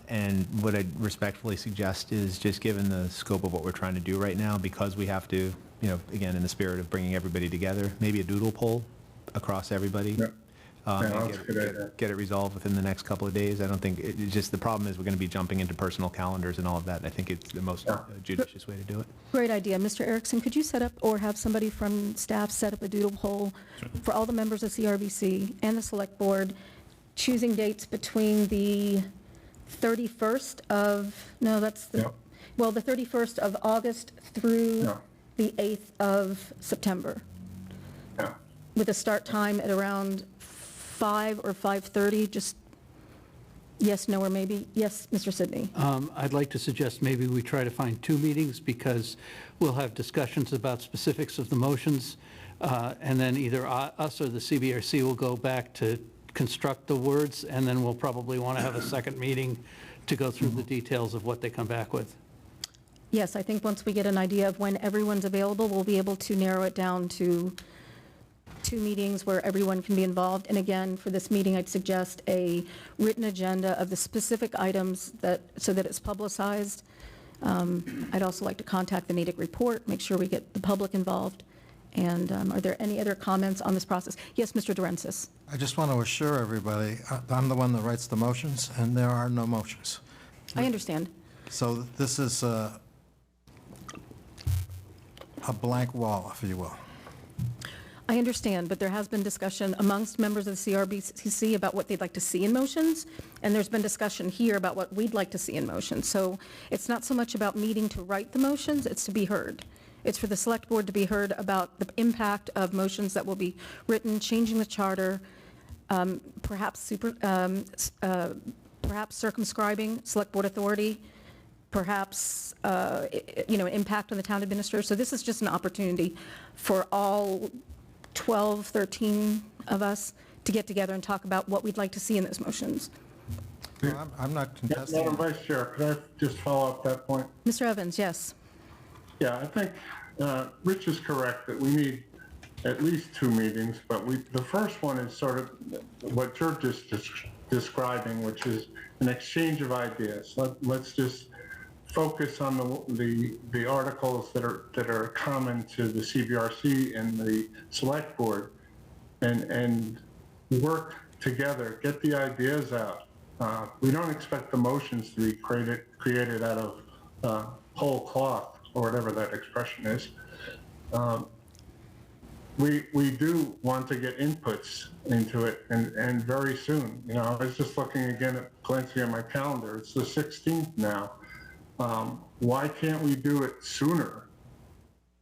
And what I'd respectfully suggest is, just given the scope of what we're trying to do right now, because we have to, again, in the spirit of bringing everybody together, maybe a doodle poll across everybody. and that's a good idea. get it resolved within the next couple of days. I don't think, it's just the problem is we're going to be jumping into personal calendars and all of that, and I think it's the most judicious way to do it. Great idea. Mr. Erickson, could you set up, or have somebody from staff set up a doodle poll for all the members of CRBC and the Select Board, choosing dates between the 31st of, no, that's the, Yep. well, the 31st of August through Yeah. the 8th of September, Yeah. with a start time at around 5 or 5:30, just yes, no, or maybe? Yes, Mr. Sidney. I'd like to suggest maybe we try to find 2 meetings, because we'll have discussions about specifics of the motions, and then either us or the CBRC will go back to construct the words, and then we'll probably want to have a second meeting to go through the details of what they come back with. Yes, I think once we get an idea of when everyone's available, we'll be able to narrow it down to 2 meetings where everyone can be involved. And again, for this meeting, I'd suggest a written agenda of the specific items so that it's publicized. I'd also like to contact the Natick report, make sure we get the public involved. And are there any other comments on this process? Yes, Mr. Durensis. I just want to assure everybody, I'm the one that writes the motions, and there are no motions. I understand. So this is a blank wall, if you will. I understand, but there has been discussion amongst members of the CRBCC about what they'd like to see in motions, and there's been discussion here about what we'd like to see in motions. So it's not so much about meeting to write the motions, it's to be heard. It's for the Select Board to be heard about the impact of motions that will be written, changing the charter, perhaps circumscribing Select Board authority, perhaps, impact on the town administrator. So this is just an opportunity for all 12, 13 of us to get together and talk about what we'd like to see in those motions. Well, I'm not contesting. Madam Vice Chair, could I just follow up that point? Mr. Evans, yes. Yeah, I think Rich is correct that we need at least 2 meetings, but the first one is sort of what you're just describing, which is an exchange of ideas. Let's just focus on the articles that are common to the CBRC and the Select Board, and work together, get the ideas out. We don't expect the motions to be created out of whole cloth, or whatever that expression is. We do want to get inputs into it, and very soon. I was just looking again glancing at my calendar. It's the 16th now. Why can't we do it sooner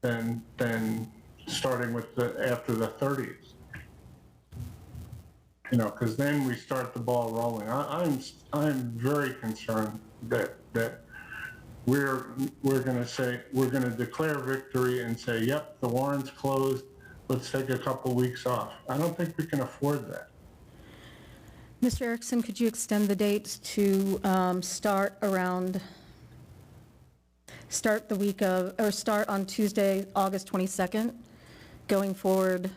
than starting with after the 30th? Because then we start the ball rolling. I'm very concerned that we're going to declare victory and say, yep, the warrant's closed. Let's take a couple weeks off. I don't think we can afford that. Mr. Erickson, could you extend the dates to start on Tuesday, August 22nd, going forward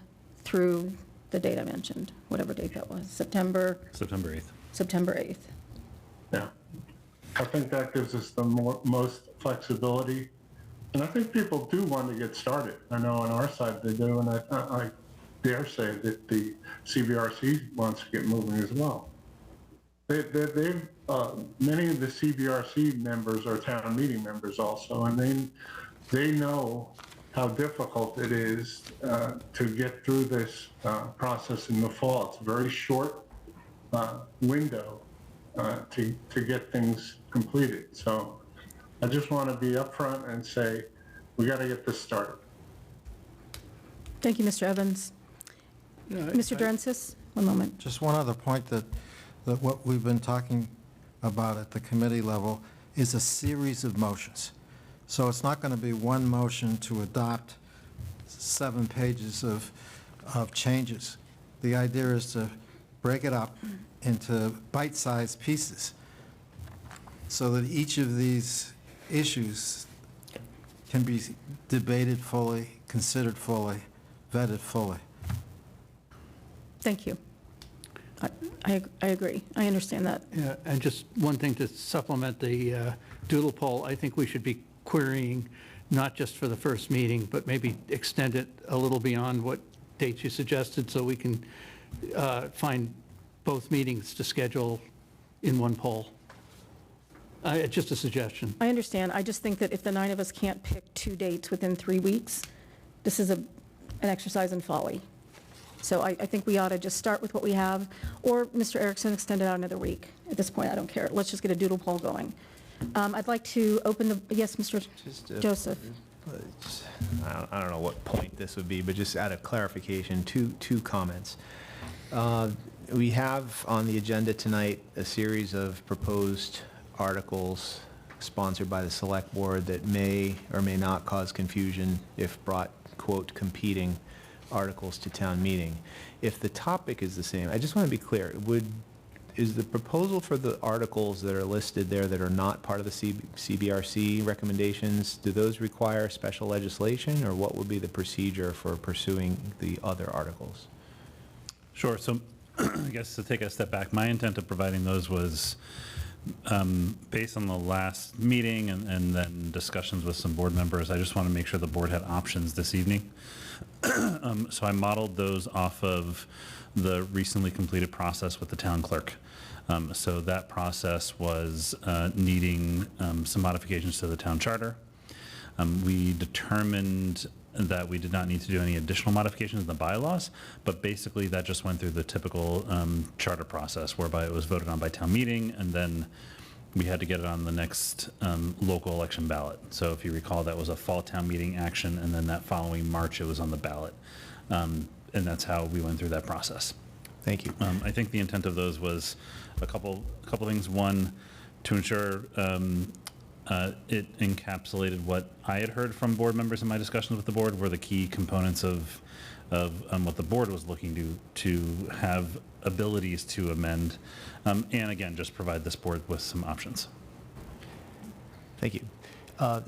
through the date I mentioned, whatever date that was, September 8th. September 8th. Yeah. I think that gives us the most flexibility. And I think people do want to get started. I know on our side they do, and I dare say that the CBRC wants to get moving as well. Many of the CBRC members are town meeting members also, and they know how difficult it is to get through this process in the fall. It's a very short window to get things completed. So I just want to be upfront and say, we got to get this started. Thank you, Mr. Evans. Mr. Durensis, one moment. Just one other point that what we've been talking about at the committee level is a series of motions. So it's not going to be one motion to adopt 7 pages of changes. The idea is to break it up into bite-sized pieces so that each of these issues can be debated fully, considered fully, vetted fully. Thank you. I agree. I understand that. Yeah, and just one thing to supplement the doodle poll, I think we should be querying not just for the first meeting, but maybe extend it a little beyond what dates you suggested, so we can find both meetings to schedule in one poll. It's just a suggestion. I understand. I just think that if the 9 of us can't pick 2 dates within 3 weeks, this is an exercise in folly. So I think we ought to just start with what we have, or Mr. Erickson, extend it out another week. At this point, I don't care. Let's just get a doodle poll going. I'd like to open the, yes, Mr. Joseph. I don't know what point this would be, but just out of clarification, two comments. We have on the agenda tonight a series of proposed articles sponsored by the Select Board that may or may not cause confusion if brought, quote, competing articles to town meeting. If the topic is the same, I just want to be clear, is the proposal for the articles that are listed there that are not part of the CBRC recommendations, do those require special legislation, or what would be the procedure for pursuing the other articles? Sure. So I guess to take a step back, my intent of providing those was based on the last meeting and then discussions with some board members. I just want to make sure the board had options this evening. So I modeled those off of the recently completed process with the town clerk. So that process was needing some modifications to the town charter. We determined that we did not need to do any additional modifications in the bylaws, but basically that just went through the typical charter process whereby it was voted on by town meeting, and then we had to get it on the next local election ballot. So if you recall, that was a fall town meeting action, and then that following March it was on the ballot. And that's how we went through that process. Thank you. I think the intent of those was a couple things. One, to ensure it encapsulated what I had heard from board members in my discussions with the board were the key components of what the board was looking to have abilities to amend, and again, just provide this board with some options. Thank you.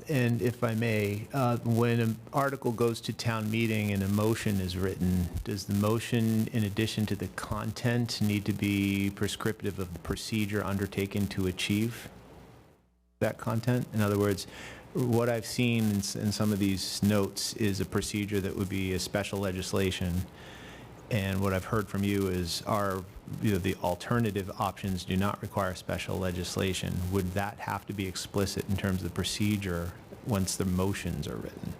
And if I may, when an article goes to town meeting and a motion is written, does the motion, in addition to the content, need to be prescriptive of the procedure undertaken to achieve that content? In other words, what I've seen in some of these notes is a procedure that would be a special legislation. And what I've heard from you is the alternative options do not require special legislation. Would that have to be explicit in terms of the procedure once the motions are written?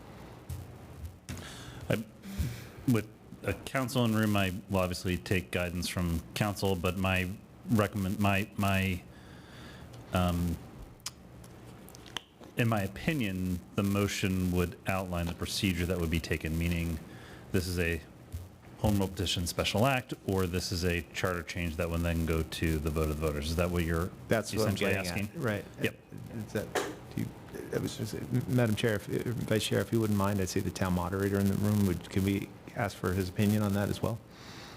With a council in room, I will obviously take guidance from council, but in my opinion, the motion would outline the procedure that would be taken, meaning this is a home rule petition special act, or this is a charter change that would then go to the vote of the voters. Is that what you're essentially asking? Right. Yep. Madam Chair, Vice Chair, if you wouldn't mind, I'd see the town moderator in the room. Can we ask for his opinion on that as well?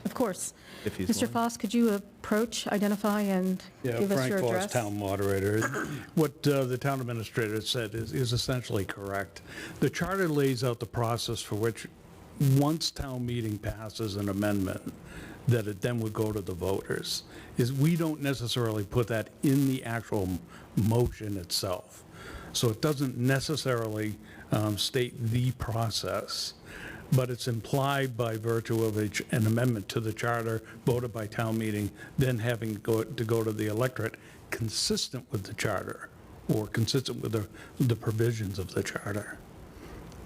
Of course. If he's Mr. willing. Foss, could you approach, identify, and give us your Frank address? Foss, town moderator. What the town administrator said is essentially correct. The charter lays out the process for which, once town meeting passes an amendment, that it then would go to the voters. We don't necessarily put that in the actual motion itself. So it doesn't necessarily state the process, but it's implied by virtue of an amendment to the charter voted by town meeting, then having to go to the electorate consistent with the charter or consistent with the provisions of the charter.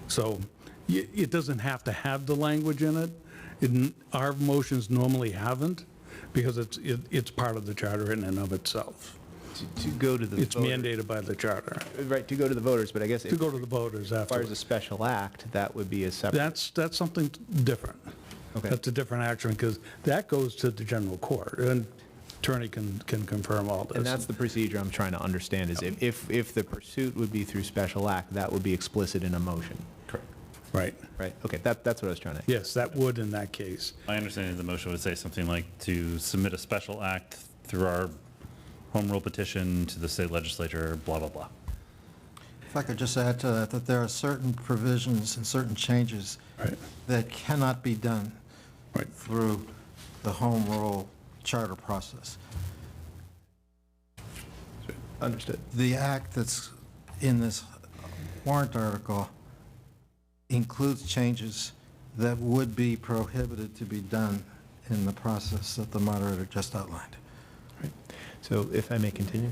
So it doesn't have to have the language in it. Our motions normally haven't, because it's part of the charter in and of itself. To go to the It's voters. mandated by the charter. Right, to go to the voters, but I guess To if go it to the voters requires after. a special act, that would be a separate. That's something different. Okay. That's a different action, because that goes to the general court, and attorney can confirm all this. And that's the procedure I'm trying to understand, is if the pursuit would be through special act, that would be explicit in a motion. Correct. Right. Right, okay, that's what I was trying to. Yes, that would in that case. My understanding of the motion would say something like to submit a special act through our home rule petition to the state legislature, blah, blah, blah. If I could just add to that there are certain provisions and certain changes Right. that cannot be done Right. through the home rule charter process. Understood. The act that's in this warrant article includes changes that would be prohibited to be done in the process that the moderator just outlined. So if I may continue,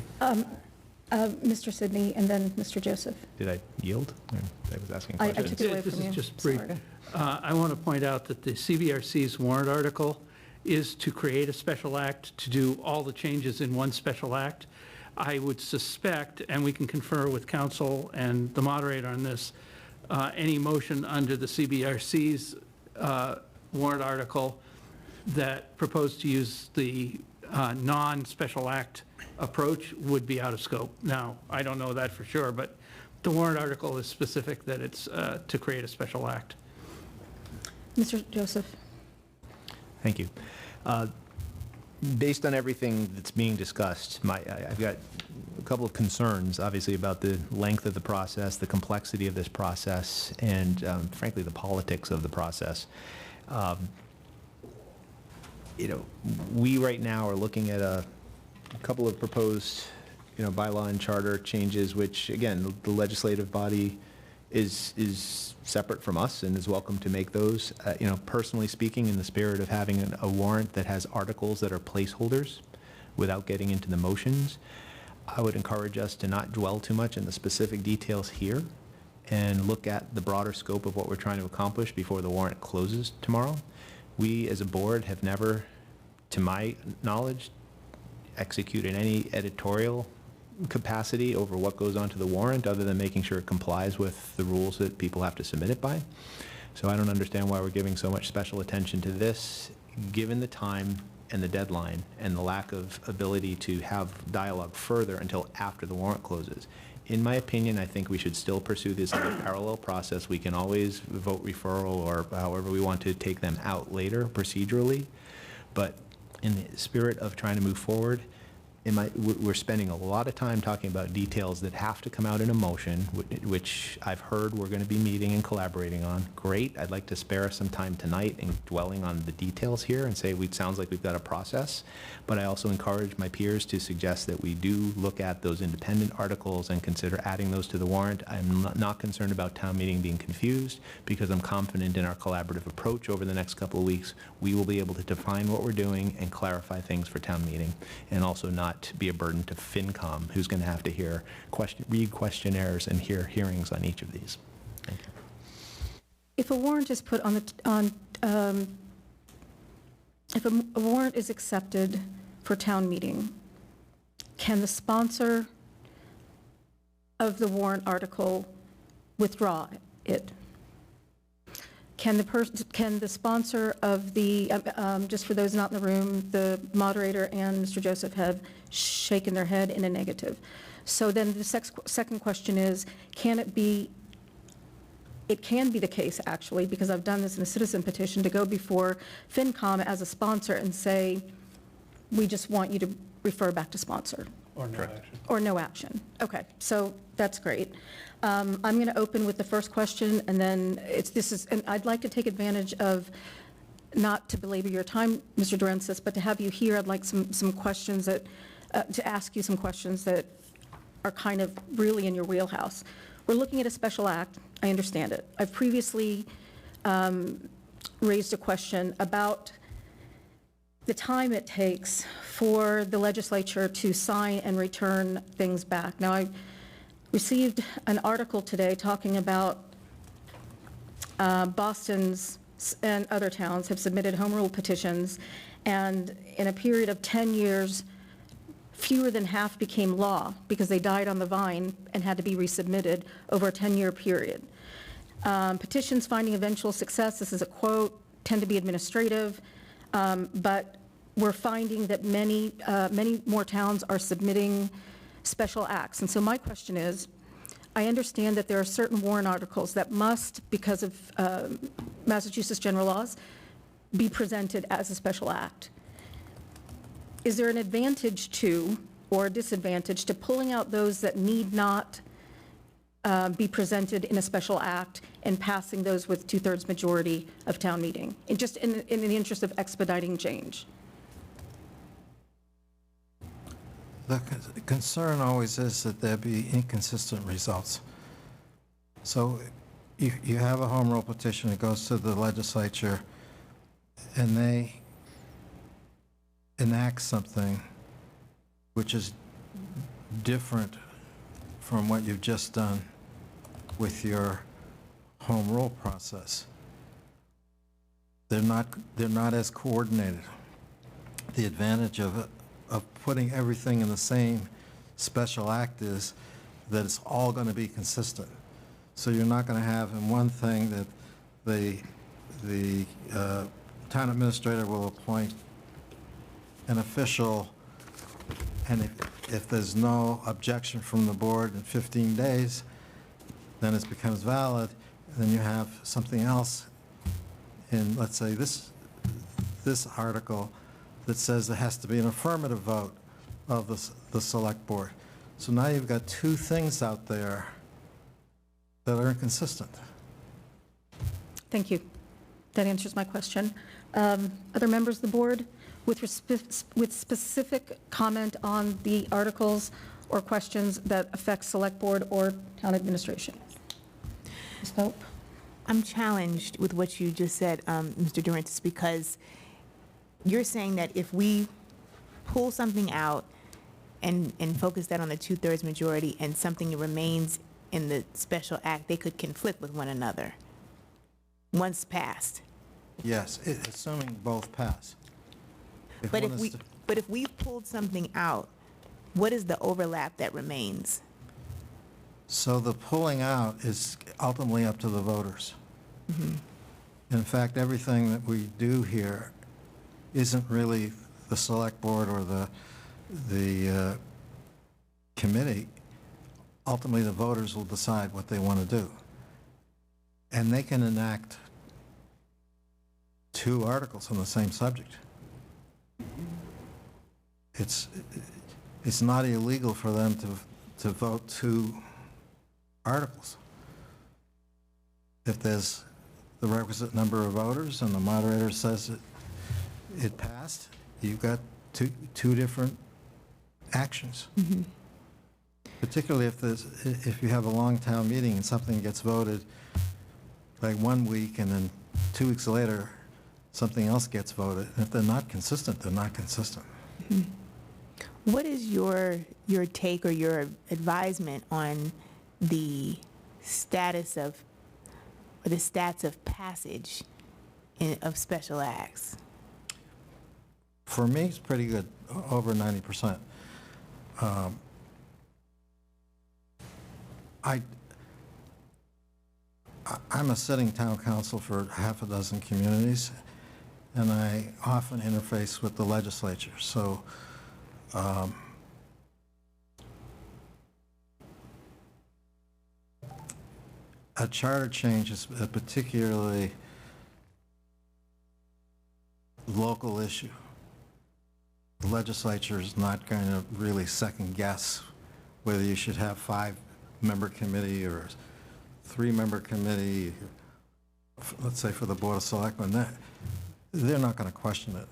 Mr. Sidney and then Mr. Joseph. did I yield? Or I was asking I questions. took it away This from you. is just brief. Sorry. I want to point out that the CVRC's warrant article is to create a special act, to do all the changes in one special act. I would suspect, and we can confer with council and the moderator on this, any motion under the CVRC's warrant article that proposed to use the non-special act approach would be out of scope. Now, I don't know that for sure, but the warrant article is specific that it's to create a special act. Mr. Joseph. Thank you. Based on everything that's being discussed, I've got a couple of concerns, obviously, about the length of the process, the complexity of this process, and frankly, the politics of the process. We right now are looking at a couple of proposed, bylaw and charter changes, which, again, the legislative body is separate from us and is welcome to make those. Personally speaking, in the spirit of having a warrant that has articles that are placeholders without getting into the motions, I would encourage us to not dwell too much in the specific details here and look at the broader scope of what we're trying to accomplish before the warrant closes tomorrow. We, as a board, have never, to my knowledge, executed any editorial capacity over what goes onto the warrant other than making sure it complies with the rules that people have to submit it by. So I don't understand why we're giving so much special attention to this, given the time and the deadline and the lack of ability to have dialogue further until after the warrant closes. In my opinion, I think we should still pursue this as a parallel process. We can always vote referral or however we want to take them out later procedurally. But in the spirit of trying to move forward, we're spending a lot of time talking about details that have to come out in a motion, which I've heard we're going to be meeting and collaborating on. Great. I'd like to spare us some time tonight in dwelling on the details here and say it sounds like we've got a process. But I also encourage my peers to suggest that we do look at those independent articles and consider adding those to the warrant. I'm not concerned about town meeting being confused because I'm confident in our collaborative approach over the next couple of weeks. We will be able to define what we're doing and clarify things for town meeting, and also not be a burden to FinCom, who's going to have to read questionnaires and hear hearings on each of these. Thank you. If a warrant is put on if a warrant is accepted for town meeting, can the sponsor of the warrant article withdraw it? Can the sponsor of the, just for those not in the room, the moderator and Mr. Joseph have shaken their head in a negative. So then the second question is, it can be the case, actually, because I've done this in a citizen petition, to go before FinCom as a sponsor and say, we just want you to refer back to sponsor. Or no action. Or no action. Okay, so that's great. I'm going to open with the first question, and then and I'd like to take advantage of, not to belabor your time, Mr. Durensis, but to have you here. I'd like some questions to ask you some questions that are kind of really in your wheelhouse. We're looking at a special act. I understand it. I've previously raised a question about the time it takes for the legislature to sign and return things back. Now, I received an article today talking about Boston's and other towns have submitted home rule petitions, and in a period of 10 years, fewer than half became law because they died on the vine and had to be resubmitted over a 10-year period. Petitions finding eventual success, this is a quote, tend to be administrative, but we're finding that many more towns are submitting special acts. And so my question is, I understand that there are certain warrant articles that must, because of Massachusetts general laws, be presented as a special act. Is there an advantage to, or a disadvantage to, pulling out those that need not be presented in a special act and passing those with 2/3 majority of town meeting, just in the interest of expediting change? The concern always is that there be inconsistent results. So you have a home rule petition that goes to the legislature, and they enact something which is different from what you've just done with your home rule process. They're not as coordinated. The advantage of putting everything in the same special act is that it's all going to be consistent. So you're not going to have in one thing that the town administrator will appoint an official, and if there's no objection from the board in 15 days, then it becomes valid. Then you have something else in, let's say, this article that says there has to be an affirmative vote of the select board. So now you've got two things out there that are inconsistent. Thank you. That answers my question. Other members of the board with specific comment on the articles or questions that affect select board or town administration? Ms. Pope? I'm challenged with what you just said, Mr. Durantis, because you're saying that if we pull something out and focus that on the 2/3 majority and something remains in the special act, they could conflict with one another once passed. Yes, assuming both pass. But one is to- if we pulled something out, what is the overlap that remains? So the pulling out is ultimately up to the voters. In fact, everything that we do here isn't really the select board or the committee. Ultimately, the voters will decide what they want to do. And they can enact 2 articles on the same subject. It's not illegal for them to vote 2 articles. If there's the requisite number of voters and the moderator says it passed, you've got two different actions. Particularly if you have a long town meeting and something gets voted like 1 week and then 2 weeks later something else gets voted. And if they're not consistent, they're not consistent. What is your take or your advisement on the status of, or the stats of passage of special acts? For me, it's pretty good, over 90%. I'm a sitting town council for half a dozen communities, and I often interface with the legislature. So a charter change is a particularly local issue. The legislature is not going to really second guess whether you should have 5-member committee or 3-member committee, let's say for the Board of Selectmen. They're not going to question it.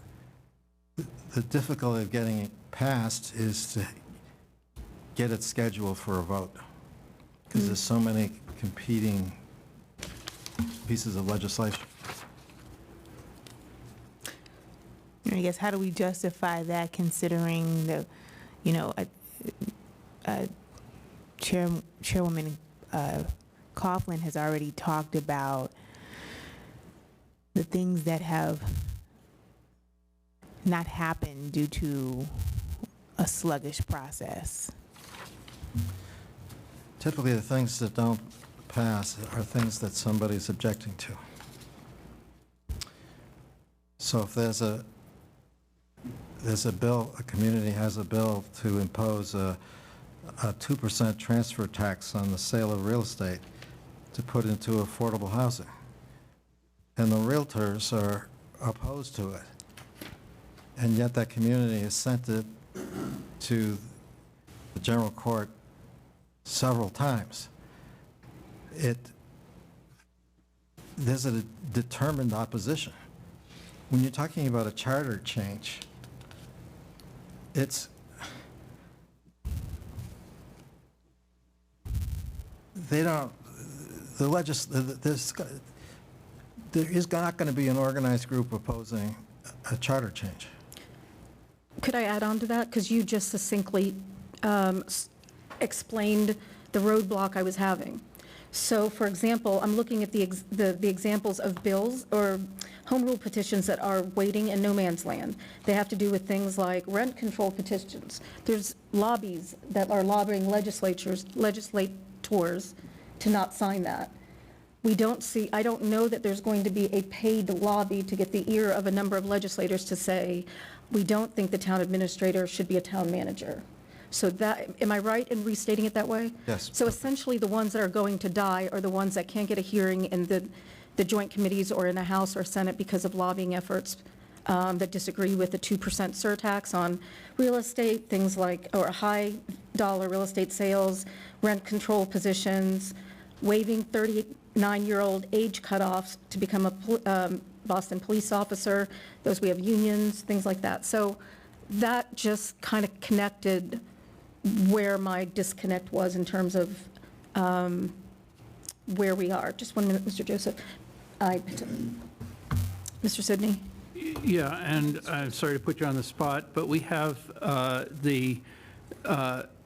The difficulty of getting it passed is to get it scheduled for a vote, because there's so many competing pieces of legislation. I guess, how do we justify that, considering the, Chairwoman Coughlin has already talked about the things that have not happened due to a sluggish process? Typically, the things that don't pass are things that somebody's objecting to. So if there's a bill, a community has a bill to impose a 2% transfer tax on the sale of real estate to put into affordable housing, and the realtors are opposed to it, and yet that community has sent it to the general court several times. There's a determined opposition. When you're talking about a charter change, there is not going to be an organized group opposing a charter change. Could I add on to that? Because you just succinctly explained the roadblock I was having. So, for example, I'm looking at the examples of bills or home rule petitions that are waiting in no man's land. They have to do with things like rent control petitions. There's lobbies that are lobbying legislators to not sign that. I don't know that there's going to be a paid lobby to get the ear of a number of legislators to say, we don't think the town administrator should be a town manager. So that, am I right in restating it that way? Yes. So essentially, the ones that are going to die are the ones that can't get a hearing in the joint committees or in the House or Senate because of lobbying efforts that disagree with the 2% surtax on real estate, things like, or high-dollar real estate sales, rent control positions, waiving 39-year-old age cutoffs to become a Boston police officer. Those, we have unions, things like that. So that just kind of connected where my disconnect was in terms of where we are. Just 1 minute, Mr. Joseph. Mr. Sidney? Yeah, and I'm sorry to put you on the spot, but we have the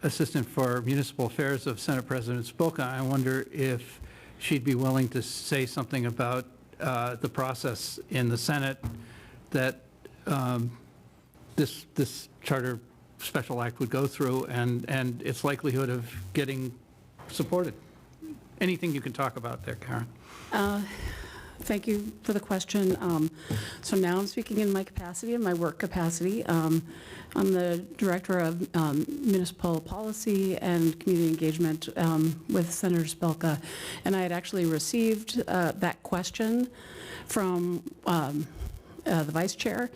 Assistant for Municipal Affairs of Senate President Spilka. I wonder if she'd be willing to say something about the process in the Senate that this charter special act would go through and its likelihood of getting supported. Anything you can talk about there, Karen? Thank you for the question. So now I'm speaking in my capacity, in my work capacity. I'm the Director of Municipal Policy and Community Engagement with Senator Spilka, and I had actually received that question from the Vice Chair,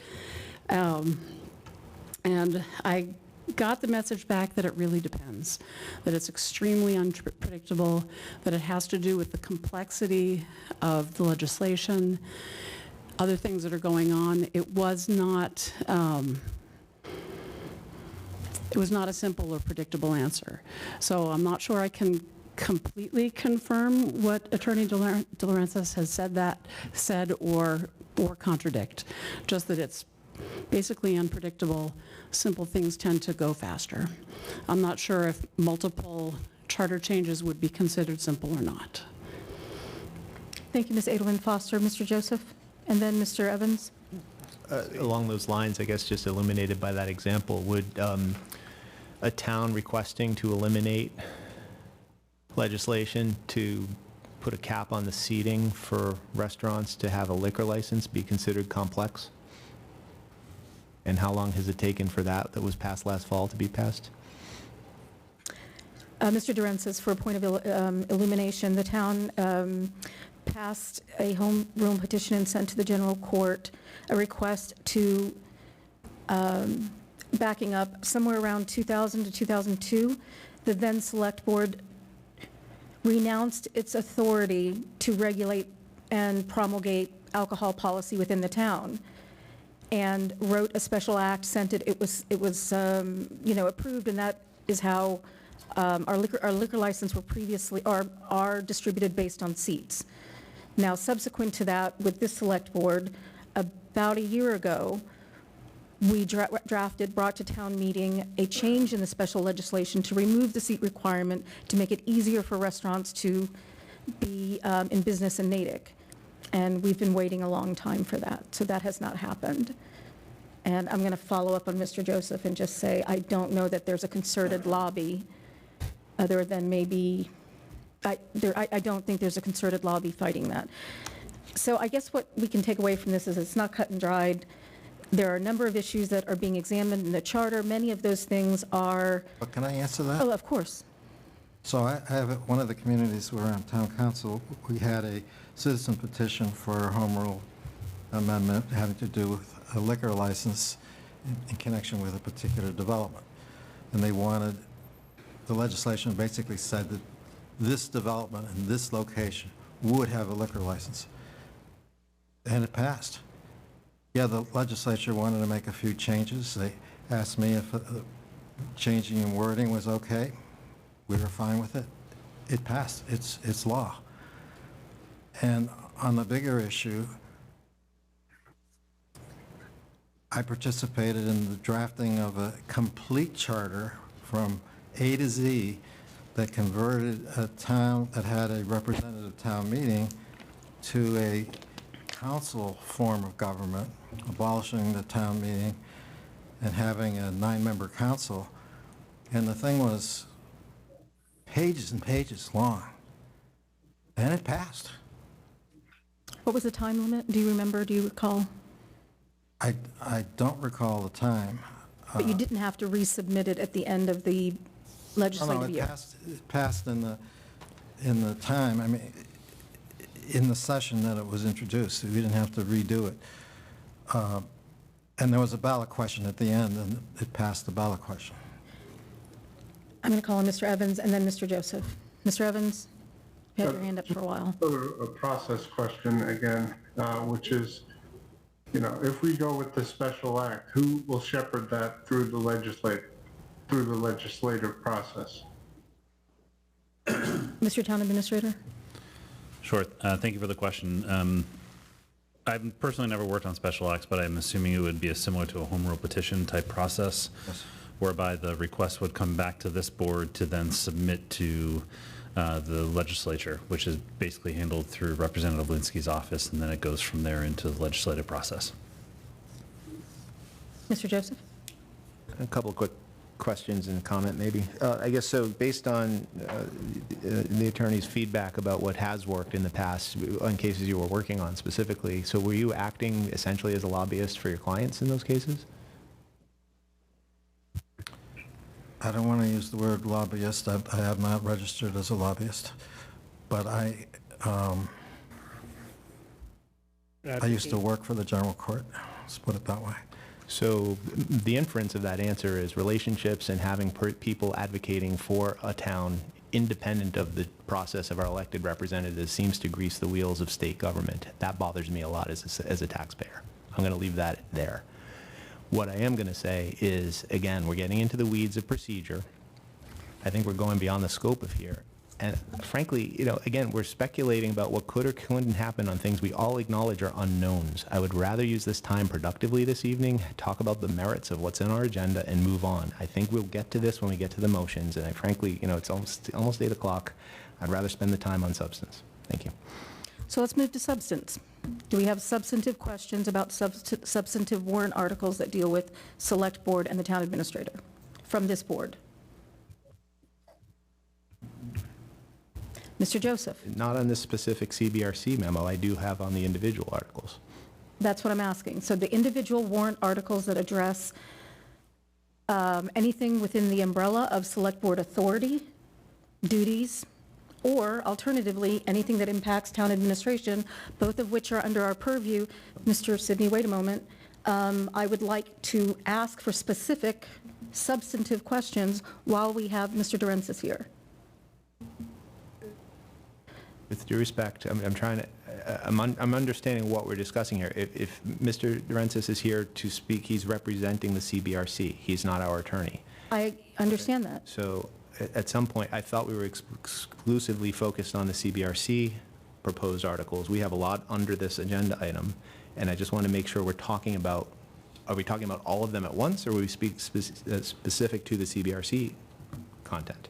and I got the message back that it really depends, that it's extremely unpredictable, that it has to do with the complexity of the legislation, other things that are going on. It was not a simple or predictable answer. So I'm not sure I can completely confirm what Attorney DeLaurentis has said or contradict, just that it's basically unpredictable. Simple things tend to go faster. I'm not sure if multiple charter changes would be considered simple or not. Thank you, Ms. Edelman Foster. Mr. Joseph, and then Mr. Evans. Along those lines, I guess just illuminated by that example, would a town requesting to eliminate legislation to put a cap on the seating for restaurants to have a liquor license be considered complex? And how long has it taken for that was passed last fall to be passed? Mr. Durensis, for a point of illumination, the town passed a home rule petition and sent to the general court a request to, backing up somewhere around 2000 to 2002, the then select board renounced its authority to regulate and promulgate alcohol policy within the town, and wrote a special act, sent it. It was approved, and that is how our liquor license were previously are distributed based on seats. Now, subsequent to that, with this select board, about a year ago, we brought to town meeting a change in the special legislation to remove the seat requirement to make it easier for restaurants to be in business in Natick. And we've been waiting a long time for that, so that has not happened. And I'm going to follow up on Mr. Joseph and just say, I don't know that there's a concerted lobby, other than maybe, I don't think there's a concerted lobby fighting that. So I guess what we can take away from this is it's not cut and dried. There are a number of issues that are being examined in the charter. Many of those things are... But can I answer that? Oh, of course. So I have one of the communities where I'm town council, we had a citizen petition for a home rule amendment having to do with a liquor license in connection with a particular development. And they wanted, the legislation basically said that this development in this location would have a liquor license. And it passed. Yeah, the legislature wanted to make a few changes. They asked me if changing in wording was okay. We were fine with it. It passed. It's law. And on the bigger issue, I participated in the drafting of a complete charter from A to Z that converted a town that had a representative town meeting to a council form of government, abolishing the town meeting and having a 9-member council. And the thing was pages and pages long. And it passed. What was the time limit? Do you remember? Do you recall? I don't recall the time. But you didn't have to resubmit it at the end of the legislative year? It passed in the time, I mean, in the session that it was introduced. We didn't have to redo it. And there was a ballot question at the end, and it passed the ballot question. I'm going to call on Mr. Evans and then Mr. Joseph. Mr. Evans, you had your hand up for a while. A process question again, which is, you know, if we go with the special act, who will shepherd that through the legislative process? Mr. Town Administrator? Sure. Thank you for the question. I've personally never worked on special acts, but I'm assuming it would be similar to a home rule petition type process, yes, whereby the request would come back to this board to then submit to the legislature, which is basically handled through Representative Linsky's office, and then it goes from there into the legislative process. Mr. Joseph? A couple of quick questions and comment, maybe. I guess so, based on the attorney's feedback about what has worked in the past, on cases you were working on specifically, so were you acting essentially as a lobbyist for your clients in those cases? I don't want to use the word lobbyist. I have not registered as a lobbyist, but I used to work for the general court. Let's put it that way. So the inference of that answer is relationships and having people advocating for a town independent of the process of our elected representatives seems to grease the wheels of state government. That bothers me a lot as a taxpayer. I'm going to leave that there. What I am going to say is, again, we're getting into the weeds of procedure. I think we're going beyond the scope of here. And frankly, you know, again, we're speculating about what could or couldn't happen on things we all acknowledge are unknowns. I would rather use this time productively this evening, talk about the merits of what's in our agenda, and move on. I think we'll get to this when we get to the motions, and frankly, you know, it's almost 8 o'clock. I'd rather spend the time on substance. Thank you. So let's move to substance. Do we have substantive questions about substantive warrant articles that deal with Select Board and the Town Administrator from this board? Mr. Joseph? Not on this specific CBRC memo. I do have on the individual articles. That's what I'm asking. So the individual warrant articles that address anything within the umbrella of Select Board authority, duties, or alternatively, anything that impacts town administration, both of which are under our purview. Mr. Sidney, wait a moment. I would like to ask for specific substantive questions while we have Mr. Durensis here. With due respect, I'm understanding what we're discussing here. If Mr. Durensis is here to speak, he's representing the CBRC. He's not our attorney. I understand that. So at some point, I thought we were exclusively focused on the CBRC proposed articles. We have a lot under this agenda item, and I just want to make sure we're talking about, are we talking about all of them at once, or will we speak specific to the CBRC content?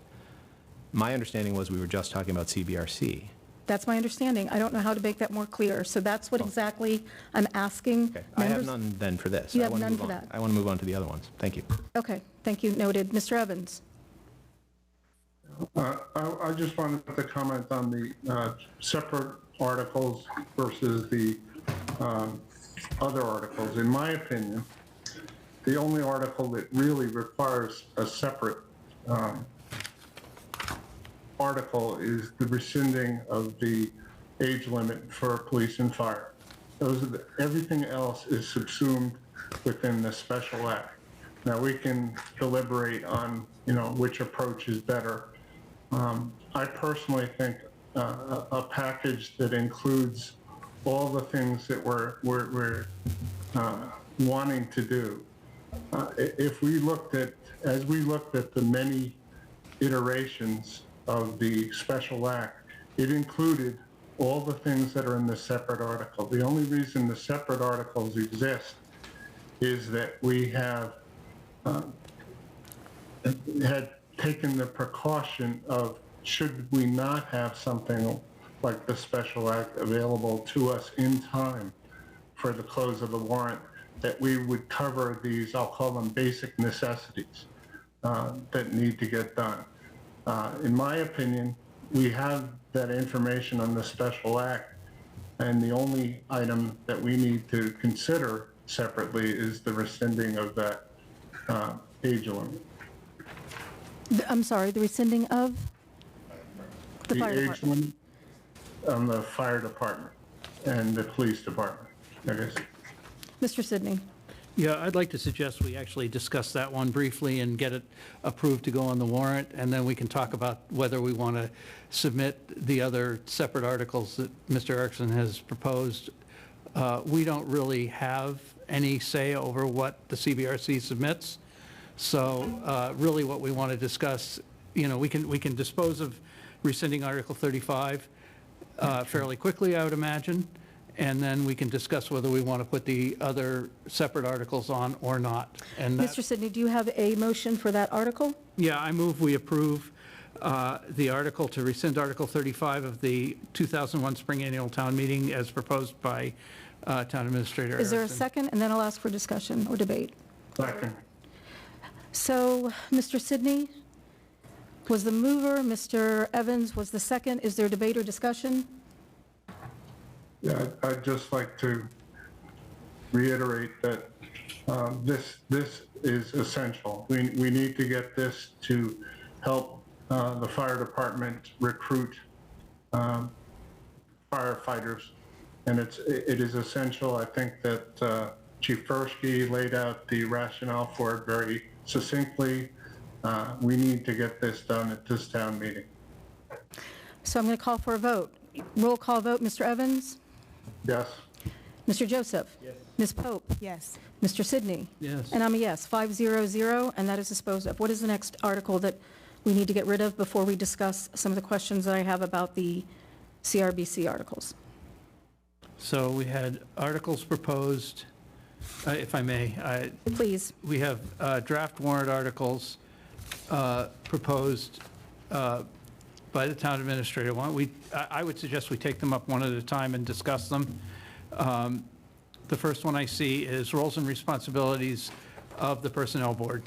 My understanding was we were just talking about CBRC. That's my understanding. I don't know how to make that more clear. So that's what exactly I'm asking. Okay. I have none then for this. You have none for that. I want to move on to the other ones. Thank you. Okay, thank you. Noted. Mr. Evans? I just wanted to comment on the separate articles versus the other articles. In my opinion, the only article that really requires a separate article is the rescinding of the age limit for police and fire. Everything else is subsumed within the special act. Now we can deliberate on, you know, which approach is better. I personally think a package that includes all the things that we're wanting to do. If we looked at, as we looked at the many iterations of the special act, it included all the things that are in the separate article. The only reason the separate articles exist is that we have had taken the precaution of, should we not have something like the special act available to us in time for the close of the warrant, that we would cover these, I'll call them basic necessities that need to get done. In my opinion, we have that information on the special act, and the only item that we need to consider separately is the rescinding of that age limit. I'm sorry, the rescinding of? The fire age department. limit on the fire department and the police department, I guess. Mr. Sidney. Yeah, I'd like to suggest we actually discuss that one briefly and get it approved to go on the warrant, and then we can talk about whether we want to submit the other separate articles that Mr. Erickson has proposed. We don't really have any say over what the CBRC submits, so really what we want to discuss, we can dispose of rescinding Article 35 fairly quickly, I would imagine, and then we can discuss whether we want to put the other separate articles on or not. And Mr. Sidney, do you have a motion for that article? yeah, I move we approve the article to rescind Article 35 of the 2001 Spring Annual Town Meeting as proposed by Town Administrator Is there a Erickson. second? And then I'll ask for discussion or debate. Second. So, Mr. Sidney was the mover, Mr. Evans was the second. Is there debate or discussion? Yeah, I'd just like to reiterate that this is essential. We need to get this to help the fire department recruit firefighters, and it is essential. I think that Chief Persky laid out the rationale for it very succinctly. We need to get this done at this town meeting. So I'm going to call for a vote. Roll call vote, Mr. Evans? Yes? Mr. Joseph? Yes. Ms. Pope? Yes. Mr. Sidney? Yes. And I'm a yes, 500, and that is disposed of. What is the next article that we need to get rid of before we discuss some of the questions that I have about the CRBC articles? So we had articles proposed, if I may, Please. we have draft warrant articles proposed by the town administrator. I would suggest we take them up one at a time and discuss them. The first one I see is roles and responsibilities of the Personnel Board,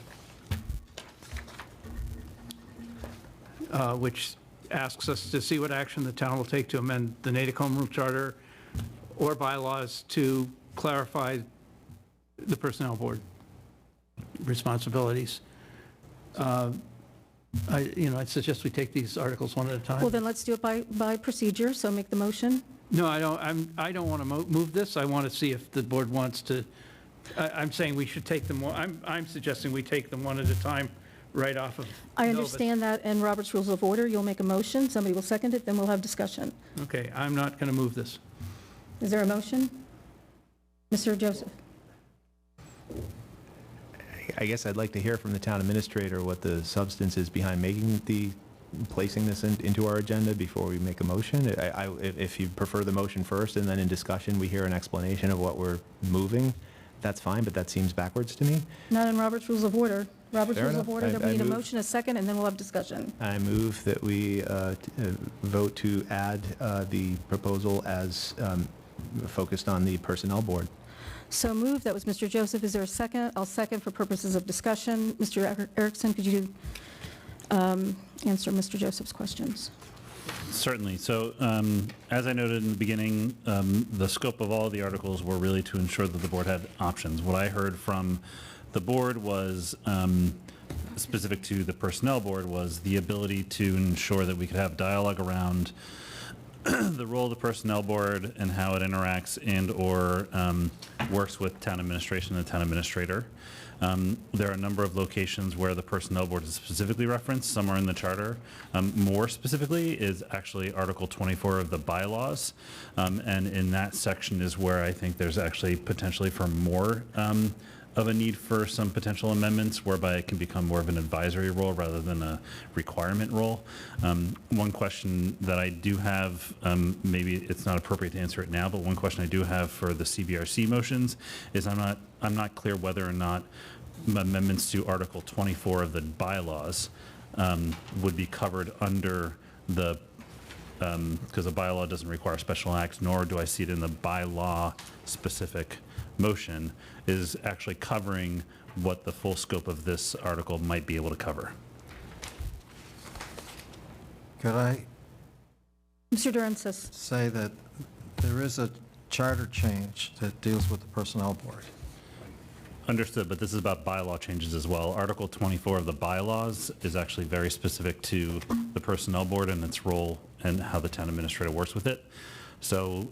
which asks us to see what action the town will take to amend the Natick Home Rule Charter or bylaws to clarify the Personnel Board responsibilities. I'd suggest we take these articles one at a time. Well, then let's do it by procedure, so make the motion. No, I don't want to move this. I want to see if the board wants to, I'm saying we should take them, I'm suggesting we take them one at a time right off of. I Novus. understand that in Robert's Rules of Order, you'll make a motion, somebody will second it, then we'll have discussion. Okay, I'm not going to move this. Is there a motion? Mr. Joseph? I guess I'd like to hear from the town administrator what the substance is behind placing this into our agenda before we make a motion. If you prefer the motion first and then in discussion we hear an explanation of what we're moving, that's fine, but that seems backwards to me. Not in Robert's Rules of Order. Robert's Fair Rules of enough. Order, that we I need a move- motion, a second, and then we'll have discussion. I move that we vote to add the proposal as focused on the Personnel Board. So moved, that was Mr. Joseph. Is there a second? I'll second for purposes of discussion. Mr. Erickson, could you answer Mr. Joseph's questions? Certainly. So as I noted in the beginning, the scope of all the articles were really to ensure that the board had options. What I heard from the board was, specific to the Personnel Board, was the ability to ensure that we could have dialogue around the role of the Personnel Board and how it interacts and/or works with town administration and the town administrator. There are a number of locations where the Personnel Board is specifically referenced. Some are in the charter. More specifically is actually Article 24 of the bylaws. And in that section is where I think there's actually potentially for more of a need for some potential amendments whereby it can become more of an advisory role rather than a requirement role. One question that I do have, maybe it's not appropriate to answer it now, but one question I do have for the CBRC motions is I'm not clear whether or not amendments to Article 24 of the bylaws would be covered under the, because the bylaw doesn't require special acts, nor do I see it in the bylaw specific motion, is actually covering what the full scope of this article might be able to cover. Could I Mr. Durensis. say that there is a charter change that deals with the Personnel Board? Understood, but this is about bylaw changes as well. Article 24 of the bylaws is actually very specific to the Personnel Board and its role and how the town administrator works with it. So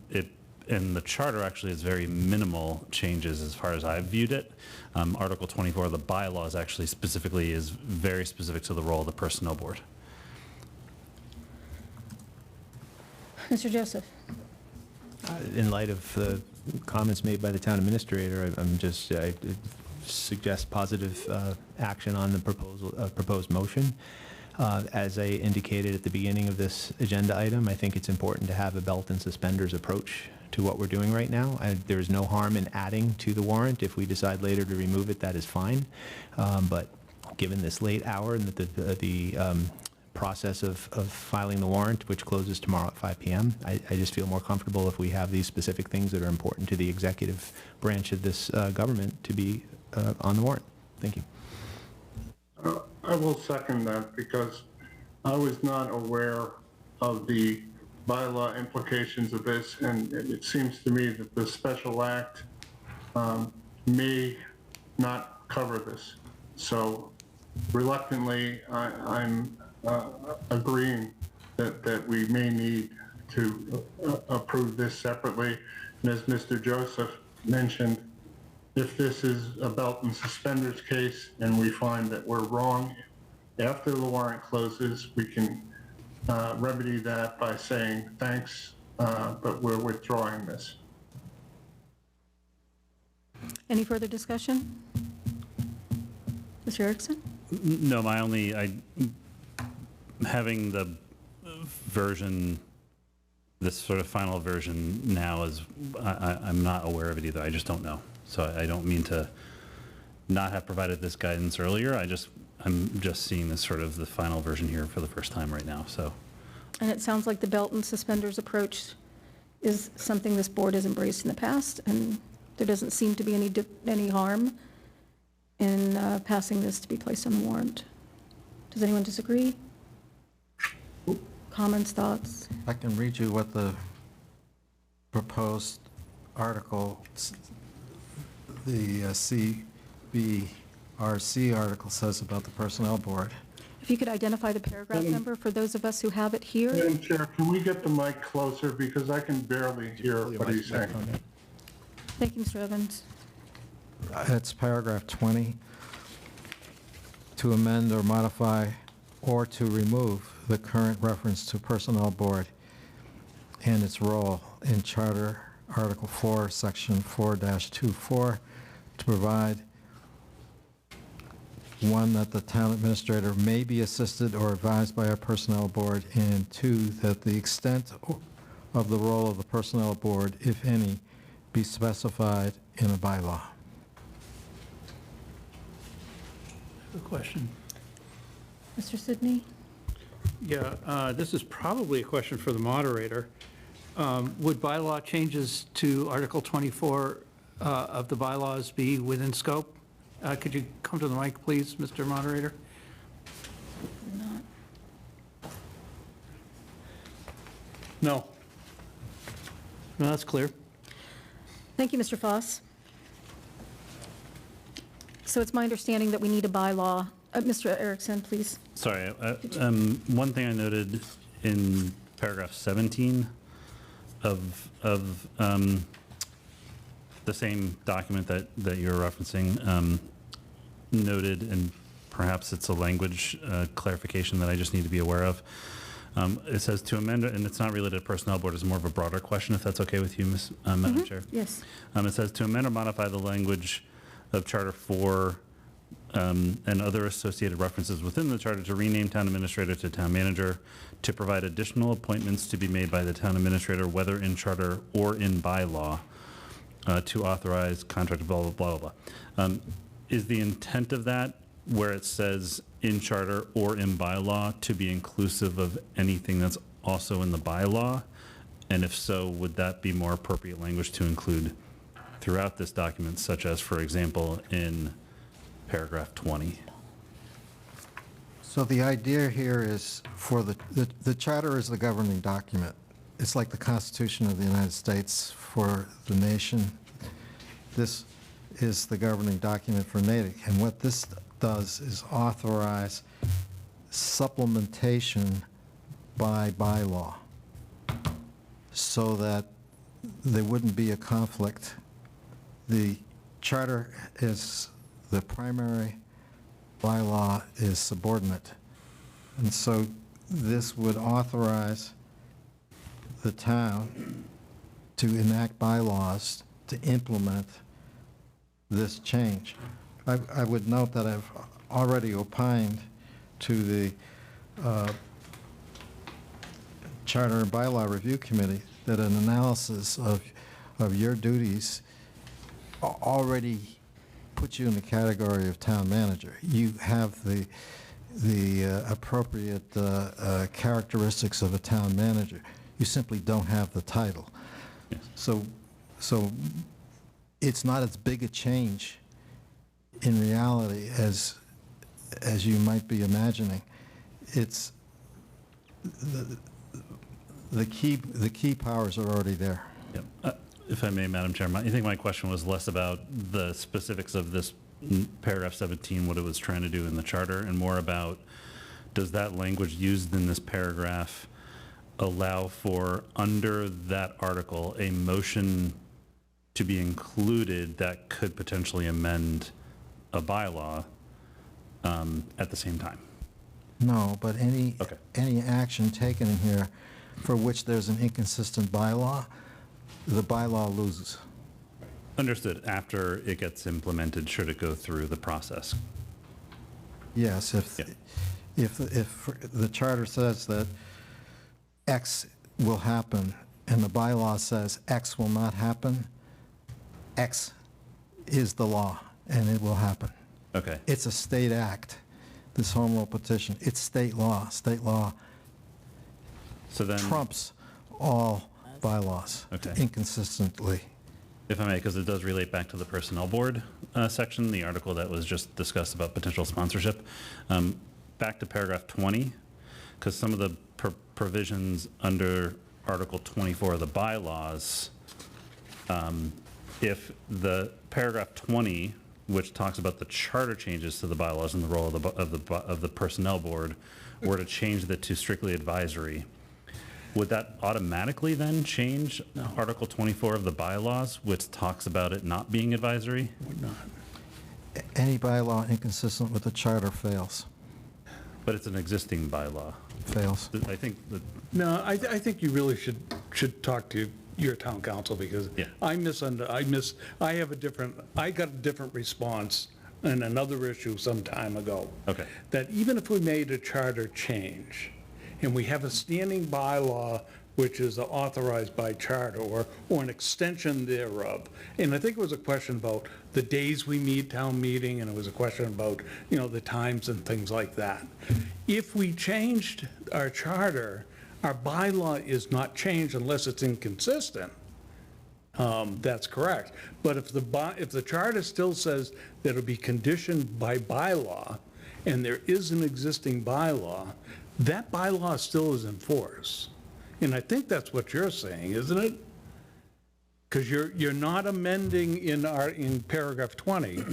and the charter actually is very minimal changes as far as I've viewed it. Article 24 of the bylaws actually specifically is very specific to the role of the Personnel Board. Mr. Joseph. In light of the comments made by the town administrator, I suggest positive action on the proposed motion. As I indicated at the beginning of this agenda item, I think it's important to have a belt and suspenders approach to what we're doing right now. There is no harm in adding to the warrant. If we decide later to remove it, that is fine. But given this late hour and the process of filing the warrant, which closes tomorrow at 5 p.m., I just feel more comfortable if we have these specific things that are important to the executive branch of this government to be on the warrant. Thank you. I will second that because I was not aware of the bylaw implications of this, and it seems to me that the special act may not cover this. So reluctantly, I'm agreeing that we may need to approve this separately. And as Mr. Joseph mentioned, if this is a belt and suspenders case and we find that we're wrong, after the warrant closes, we can remedy that by saying thanks, but we're withdrawing this. Any further discussion? Mr. Erickson? No, having the version, this sort of final version now is, I'm not aware of it either. I just don't know. So I don't mean to not have provided this guidance earlier. I'm just seeing this sort of the final version here for the first time right now, so. And it sounds like the belt and suspenders approach is something this board has embraced in the past, and there doesn't seem to be any harm in passing this to be placed on the warrant. Does anyone disagree? Comments, thoughts? I can read you what the proposed article, the CBRC article says about the Personnel Board. If you could identify the paragraph number for those of us who have it here. Madam Chair, can we get the mic closer because I can barely hear what he's saying. Thank you, Mr. Evans. It's paragraph 20. To amend or modify or to remove the current reference to Personnel Board and its role in Charter Article 4, Section 4-24, to provide, one, that the town administrator may be assisted or advised by a Personnel Board, and two, that the extent of the role of the Personnel Board, if any, be specified in a bylaw. A question. Mr. Sidney? Yeah, this is probably a question for the moderator. Would bylaw changes to Article 24 of the bylaws be within scope? Could you come to the mic, please, Mr. Moderator? Not. No. No, that's clear. Thank you, Mr. Foss. So it's my understanding that we need a bylaw. Mr. Erickson, please. Sorry, one thing I noted in paragraph 17 of the same document that you're referencing, noted, and perhaps it's a language clarification that I just need to be aware of. It says to amend, and it's not related to Personnel Board, it's more of a broader question, if that's okay with you, Madam Chair. Yes. It says to amend or modify the language of Charter 4 and other associated references within the charter to rename town administrator to town manager, to provide additional appointments to be made by the town administrator, whether in charter or in bylaw, to authorize contract, blah, blah, blah, blah, blah. Is the intent of that, where it says in charter or in bylaw, to be inclusive of anything that's also in the bylaw? And if so, would that be more appropriate language to include throughout this document, such as, for example, in paragraph 20? So the idea here is for the charter is the governing document. It's like the Constitution of the United States for the nation. This is the governing document for Natick. And what this does is authorize supplementation by bylaw so that there wouldn't be a conflict. The charter is the primary, bylaw is subordinate. And so this would authorize the town to enact bylaws to implement this change. I would note that I've already opined to the Charter and Bylaw Review Committee that an analysis of your duties already puts you in the category of town manager. You have the appropriate characteristics of a town manager. You simply don't have the title. Yes. So it's not as big a change in reality as you might be imagining. It's the key powers are already there. Yep. If I may, Madam Chair, I think my question was less about the specifics of this paragraph 17, what it was trying to do in the charter, and more about, does that language used in this paragraph allow for, under that article, a motion to be included that could potentially amend a bylaw at the same time? No, but any Okay. action taken in here for which there's an inconsistent bylaw, the bylaw loses. Understood. After it gets implemented, should it go through the process? Yes, Yeah. if the charter says that X will happen and the bylaw says X will not happen, X is the law and it will happen. Okay. It's a state act, this home rule petition. It's state law. State law So then, trumps all bylaws Okay. inconsistently. if I may, because it does relate back to the Personnel Board section, the article that was just discussed about potential sponsorship. Back to paragraph 20, because some of the provisions under Article 24 of the bylaws, if the paragraph 20, which talks about the charter changes to the bylaws and the role of the Personnel Board, were to change that to strictly advisory, would that automatically then change Article 24 of the bylaws, which talks about it not being advisory? Would not. Any bylaw inconsistent with the charter fails. But it's an existing bylaw. Fails. I think that, No, I think you really should talk to your town council, because Yeah. I got a different response in another issue some time ago. Okay. That even if we made a charter change, and we have a standing bylaw which is authorized by charter or an extension thereof, and I think it was a question about the days we meet town meeting, and it was a question about, the times and things like that. If we changed our charter, our bylaw is not changed unless it's inconsistent. That's correct. But if the charter still says that it'll be conditioned by bylaw, and there is an existing bylaw, that bylaw still is in force. And I think that's what you're saying, isn't it? Because you're not amending in paragraph 20,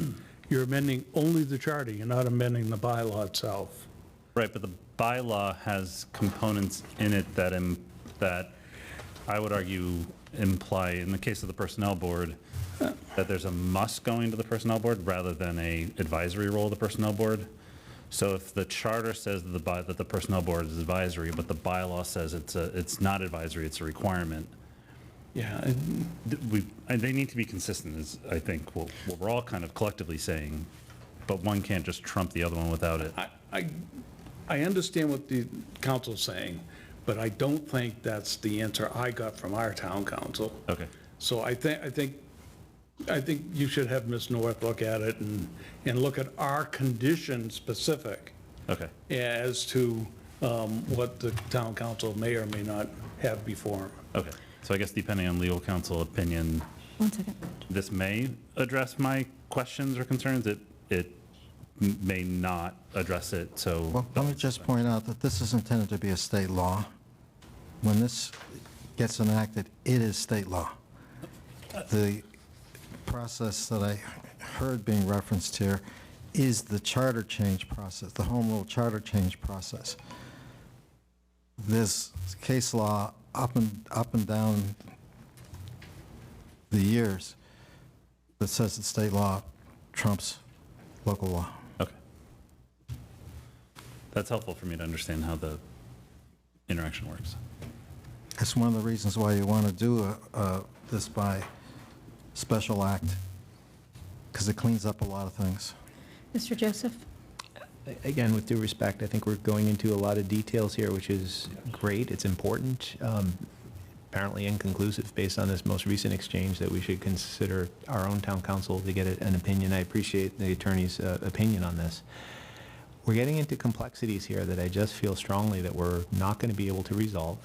you're amending only the charter, you're not amending the bylaw itself. right, but the bylaw has components in it that I would argue imply, in the case of the Personnel Board, that there's a must going to the Personnel Board rather than a advisory role of the Personnel Board. So if the charter says that the Personnel Board is advisory, but the bylaw says it's not advisory, it's a requirement, Yeah, They need to be consistent, is, I think, what we're all kind of collectively saying, but one can't just trump the other one without it. I understand what the council's saying, but I don't think that's the answer I got from our town council. Okay. So I think you should have Ms. North look at it and look at our condition specific Okay. as to what the town council may or may not have before them. Okay. So I guess depending on legal counsel opinion, 1 second. this may address my questions or concerns. It may not address it, so. Well, let me just point out that this is intended to be a state law. When this gets enacted, it is state law. The process that I heard being referenced here is the charter change process, the home rule charter change process. There's case law up and down the years that says that state law trumps local law. Okay. That's helpful for me to understand how the interaction works. That's one of the reasons why you want to do this by special act, because it cleans up a lot of things. Mr. Joseph? Again, with due respect, I think we're going into a lot of details here, which is great, it's important, apparently inconclusive based on this most recent exchange, that we should consider our own town council to get an opinion. I appreciate the attorney's opinion on this. We're getting into complexities here that I just feel strongly that we're not going to be able to resolve.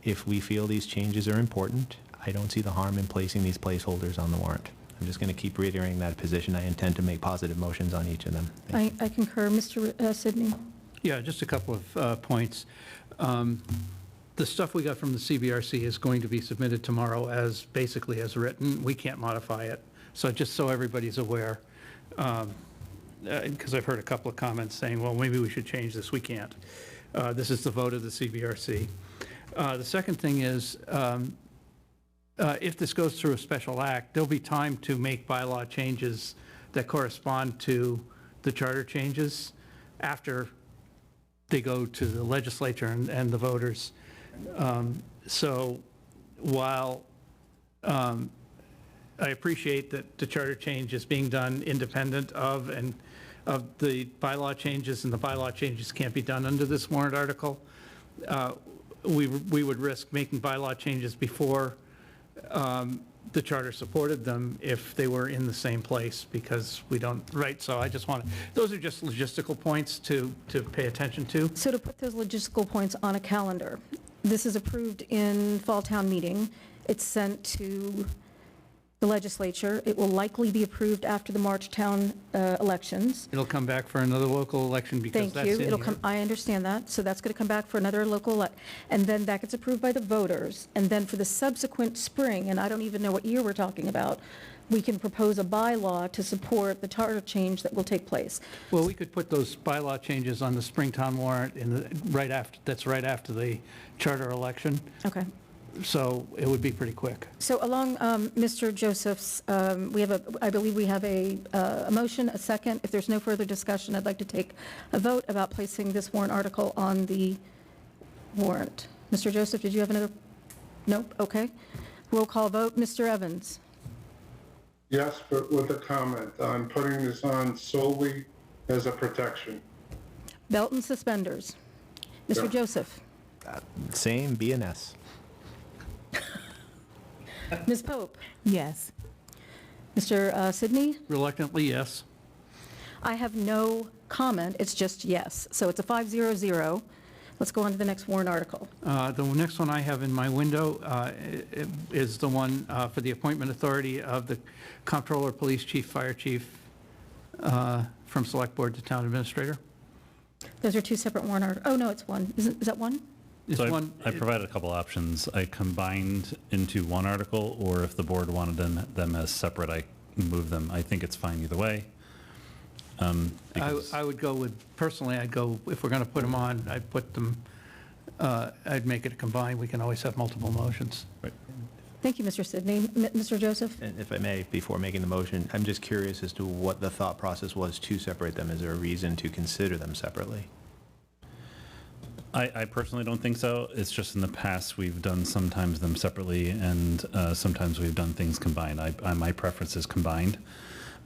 If we feel these changes are important, I don't see the harm in placing these placeholders on the warrant. I'm just going to keep reiterating that position. I intend to make positive motions on each of them. Thank you. I concur. Mr. Sidney? Yeah, just a couple of points. The stuff we got from the CBRC is going to be submitted tomorrow basically as written. We can't modify it. So just so everybody's aware, because I've heard a couple of comments saying, well, maybe we should change this. We can't. This is the vote of the CBRC. The second thing is, if this goes through a special act, there'll be time to make bylaw changes that correspond to the charter changes after they go to the legislature and the voters. So while I appreciate that the charter change is being done independent of the bylaw changes, and the bylaw changes can't be done under this warrant article, we would risk making bylaw changes before the charter supported them if they were in the same place, because we don't, right? So I just want to, those are just logistical points to pay attention to. So to put those logistical points on a calendar, this is approved in fall town meeting. It's sent to the legislature. It will likely be approved after the March town elections. It'll come back for another local election because Thank that's you. in It'll here. come, I understand that. So that's going to come back for another local, and then that gets approved by the voters. And then for the subsequent spring, and I don't even know what year we're talking about, we can propose a bylaw to support the charter change that will take place. Well, we could put those bylaw changes on the Springtown warrant right after the charter election. Okay. So it would be pretty quick. So along Mr. Joseph's, I believe we have a motion, a second. If there's no further discussion, I'd like to take a vote about placing this warrant article on the warrant. Mr. Joseph, did you have another? Nope, okay. Roll call vote. Mr. Evans? Yes, but with a comment. I'm putting this on solely as a protection. Belt and suspenders. Mr. Yeah. Joseph? Same, BNS. Ms. Pope? Yes. Mr. Sidney? Reluctantly, yes. I have no comment, it's just yes. So it's a 5-0-0. Let's go on to the next warrant article. The next one I have in my window is the one for the appointment authority of the comptroller, police chief, fire chief, from select board to town administrator. Those are two separate warrant articles. Oh, no, it's one. Is that one? It's So one. I provided a couple options. I combined into one article, or if the board wanted them as separate, I moved them. I think it's fine either way. Because- I would go with, personally, I'd go, if we're going to put them on, I'd put them, I'd make it a combined. We can always have multiple motions. Right. Thank you, Mr. Sidney. Mr. Joseph? And if I may, before making the motion, I'm just curious as to what the thought process was to separate them. Is there a reason to consider them separately? I personally don't think so. It's just in the past, we've done sometimes them separately, and sometimes we've done things combined. My preference is combined,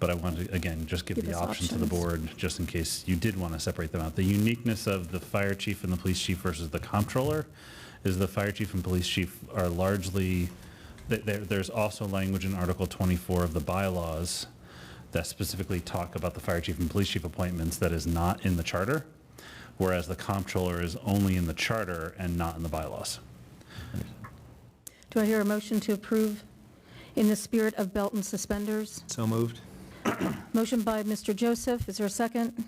but I want to, again, just give Give the us option to the options. board, just in case you did want to separate them out. The uniqueness of the fire chief and the police chief versus the comptroller is the fire chief and police chief are largely, there's also language in Article 24 of the bylaws that specifically talk about the fire chief and police chief appointments that is not in the charter, whereas the comptroller is only in the charter and not in the bylaws. Do I hear a motion to approve in the spirit of belt and suspenders? So moved. Motion by Mr. Joseph, is there a second?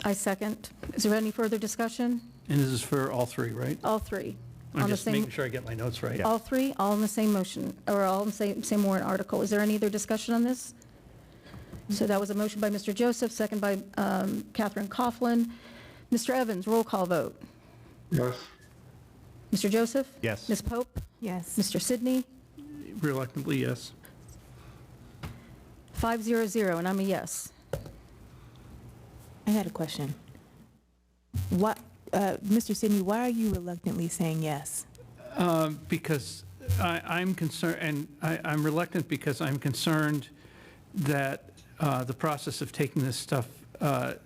I second. Is there any further discussion? And this is for all three, right? All three. I'm On the just same. making sure I get my notes right. All three, all in the same motion, or all in the same warrant article. Is there any other discussion on this? So that was a motion by Mr. Joseph, second by Catherine Coughlin. Mr. Evans, roll call vote. Yes. Mr. Joseph? Yes. Ms. Pope? Yes. Mr. Sidney? Reluctantly, yes. 500, and I'm a yes. I had a question. What, Mr. Sidney, why are you reluctantly saying yes? Because I'm concerned, and I'm reluctant because I'm concerned that the process of taking this stuff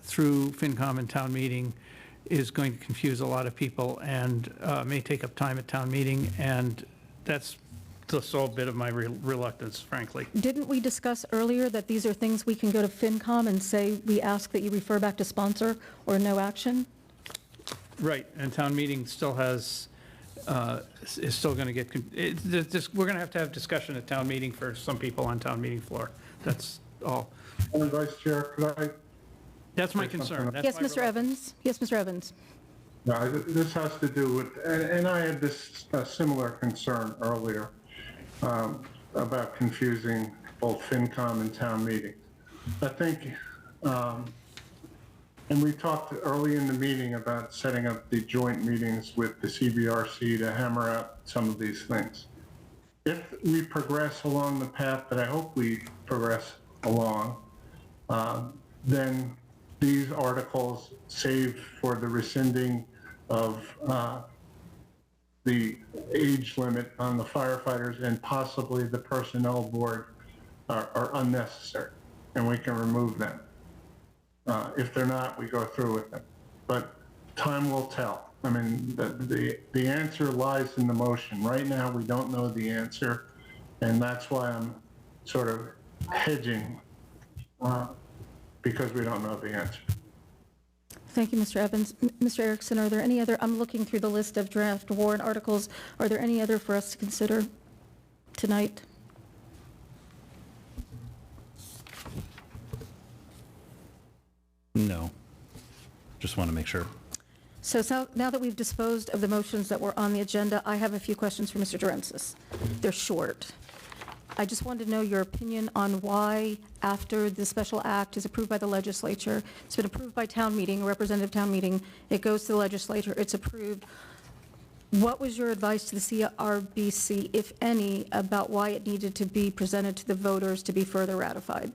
through FinCom and town meeting is going to confuse a lot of people and may take up time at town meeting, and that's the sole bit of my reluctance, frankly. Didn't we discuss earlier that these are things we can go to FinCom and say, we ask that you refer back to sponsor or no action? Right, and town meeting still has, is still going to get, we're going to have discussion at town meeting for some people on town meeting floor. That's all. Madam Vice Chair, could I? That's my concern. That's Yes, my Mr. Evans? Yes, Mr. Evans? No, this has to do with, and I had this similar concern earlier about confusing both FinCom and town meeting. I think, and we talked early in the meeting about setting up the joint meetings with the CBRC to hammer out some of these things. If we progress along the path that I hope we progress along, then these articles, save for the rescinding of the age limit on the firefighters and possibly the personnel board, are unnecessary, and we can remove them. If they're not, we go through with them. But time will tell. I mean, the answer lies in the motion. Right now, we don't know the answer, and that's why I'm sort of hedging, because we don't know the answer. Thank you, Mr. Evans. Mr. Erickson, are there any other, I'm looking through the list of draft warrant articles. Are there any other for us to consider tonight? No. Just want to make sure. So now that we've disposed of the motions that were on the agenda, I have a few questions for Mr. Durensis. They're short. I just wanted to know your opinion on why, after the special act is approved by the legislature, it's been approved by town meeting, a representative town meeting, it goes to the legislature, it's approved. What was your advice to the CRBC, if any, about why it needed to be presented to the voters to be further ratified?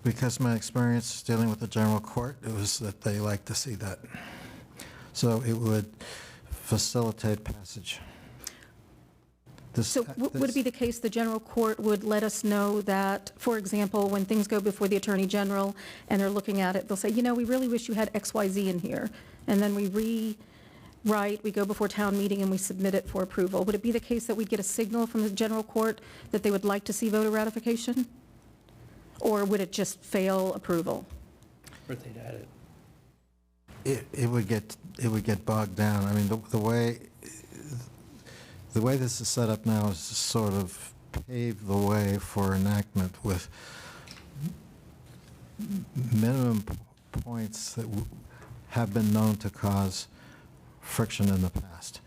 Because my experience dealing with the general court, it was that they like to see that. So it would facilitate passage. So would it be the case the general court would let us know that, for example, when things go before the attorney general and they're looking at it, they'll say, you know, we really wish you had X, Y, Z in here. And then we rewrite, we go before town meeting and we submit it for approval. Would it be the case that we'd get a signal from the general court that they would like to see voter ratification? Or would it just fail approval? Or they'd add it. It would get bogged down. I mean, the way this is set up now is to sort of pave the way for enactment with minimum points that have been known to cause friction in the past.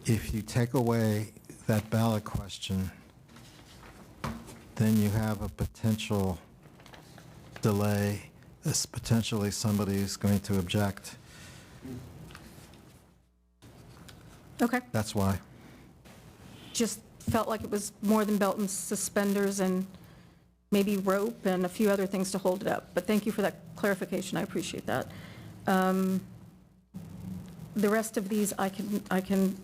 If you take away that ballot question, then you have a potential delay. Potentially somebody is going to object. Okay. That's why. Just felt like it was more than belt and suspenders, and maybe rope and a few other things to hold it up. But thank you for that clarification, I appreciate that. The rest of these, I can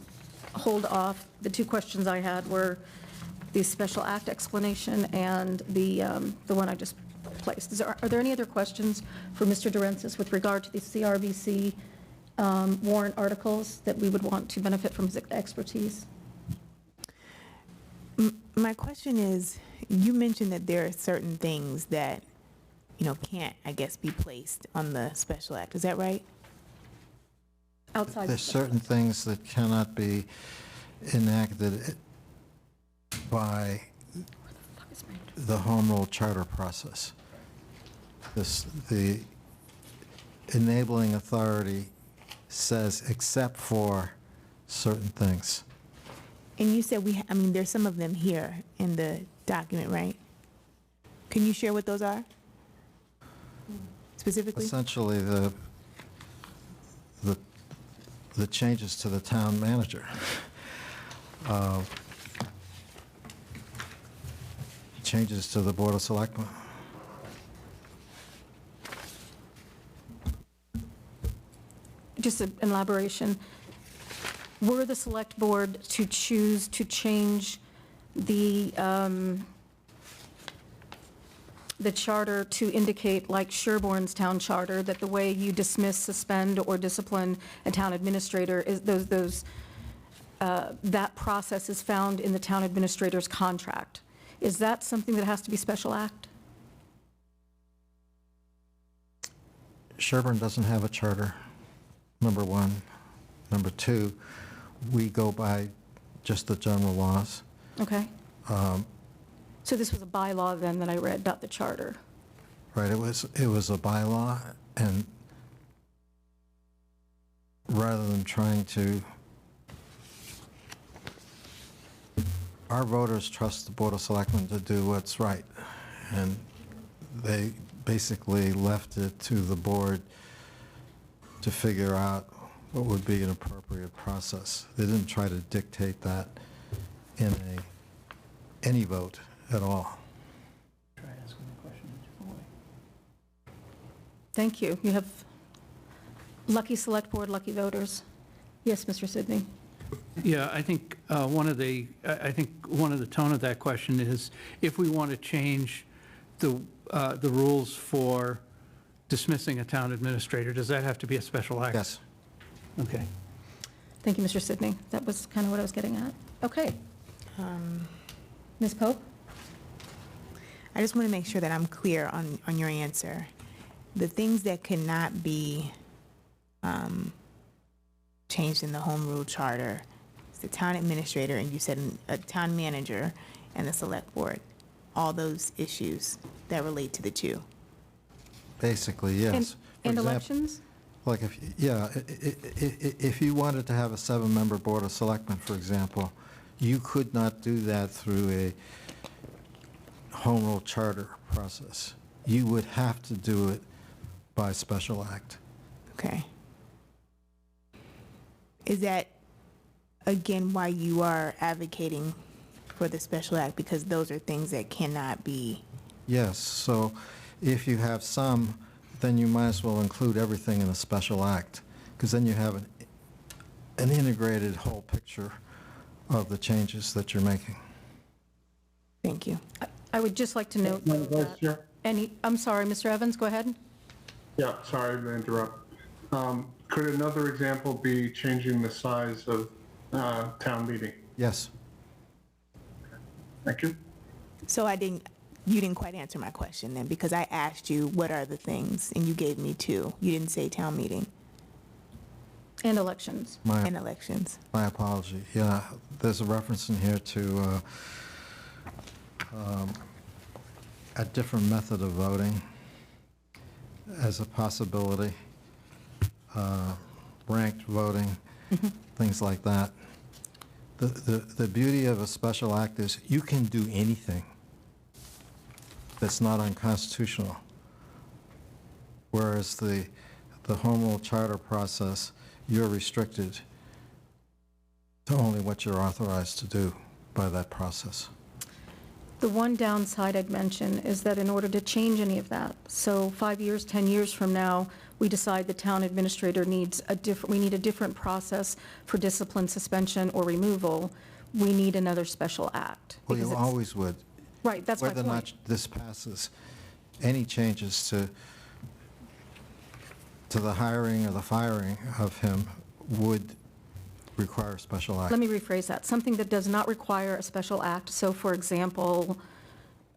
hold off. The two questions I had were the special act explanation and the one I just placed. Are there any other questions for Mr. Durensis with regard to the CRBC warrant articles that we would want to benefit from his expertise? My question is, you mentioned that there are certain things that, can't, I guess, be placed on the special act. Is that right? Outside. There's certain things that cannot be enacted by the home rule charter process. The enabling authority says except for certain things. And you said there's some of them here in the document, right? Can you share what those are? Specifically? Essentially, the changes to the town manager. Changes to the Board of Selectmen. Just an elaboration. Were the select board to choose to change the charter to indicate, like Sherborne's town charter, that the way you dismiss, suspend, or discipline a town administrator is that process is found in the town administrator's contract? Is that something that has to be special act? Sherborne doesn't have a charter, number one. Number two, we go by just the general laws. Okay. So this was a bylaw then that I read, not the charter? Right, it was a bylaw, and rather than trying to, our voters trust the Board of Selectmen to do what's right, and they basically left it to the board to figure out what would be an appropriate process. They didn't try to dictate that in any vote at all. Try asking the question in a different way. Thank you. You have lucky select board, lucky voters. Yes, Mr. Sidney. Yeah, I think one of the tone of that question is, if we want to change the rules for dismissing a town administrator, does that have to be a special act? Yes. Okay. Thank you, Mr. Sidney. That was kind of what I was getting at. Okay. Ms. Pope? I just want to make sure that I'm clear on your answer. The things that cannot be changed in the home rule charter is the town administrator, and you said a town manager, and the select board. All those issues that relate to the two. Basically, yes. And For example, elections? Like if you wanted to have a 7-member Board of Selectmen, for example, you could not do that through a home rule charter process. You would have to do it by special act. Okay. Is that, again, why you are advocating for the special act? Because those are things that cannot be... Yes, so if you have some, then you might as well include everything in a special act, because then you have an integrated whole picture of the changes that you're making. Thank you. I would just like to note Madam Vice Chair? I'm sorry, Mr. Evans, go ahead. Yeah, sorry to interrupt. Could another example be changing the size of town meeting? Yes. Thank you. So you didn't quite answer my question then, because I asked you what are the things, and you gave me two. You didn't say town meeting And elections. and elections. My apology. Yeah, there's a reference in here to a different method of voting as a possibility, ranked voting, things like that. The beauty of a special act is you can do anything that's not unconstitutional, whereas the home rule charter process, you're restricted to only what you're authorized to do by that process. The one downside I'd mention is that in order to change any of that, so 5 years, 10 years from now, we decide the town administrator needs we need a different process for discipline, suspension, or removal, we need another special act. Well, because you it's- always would. Right, that's my Whether or not point. this passes, any changes to the hiring or the firing of him would require a special act. Let me rephrase that. Something that does not require a special act, so for example,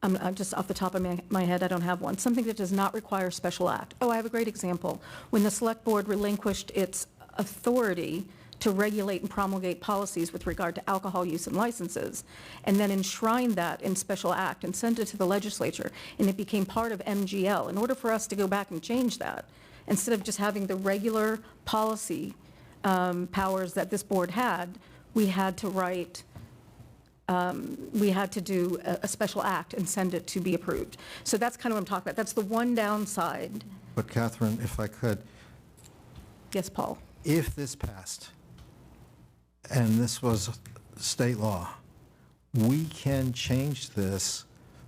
I'm just off the top of my head, I don't have one. Something that does not require a special act. Oh, I have a great example. When the Select Board relinquished its authority to regulate and promulgate policies with regard to alcohol use and licenses, and then enshrined that in special act and sent it to the legislature, and it became part of MGL. In order for us to go back and change that, instead of just having the regular policy powers that this board had, we had to write, we had to do a special act and send it to be approved. So that's kind of what I'm talking about. That's the one downside. But Catherine, if I could, Yes, Paul? if this passed, and this was state law, we can change this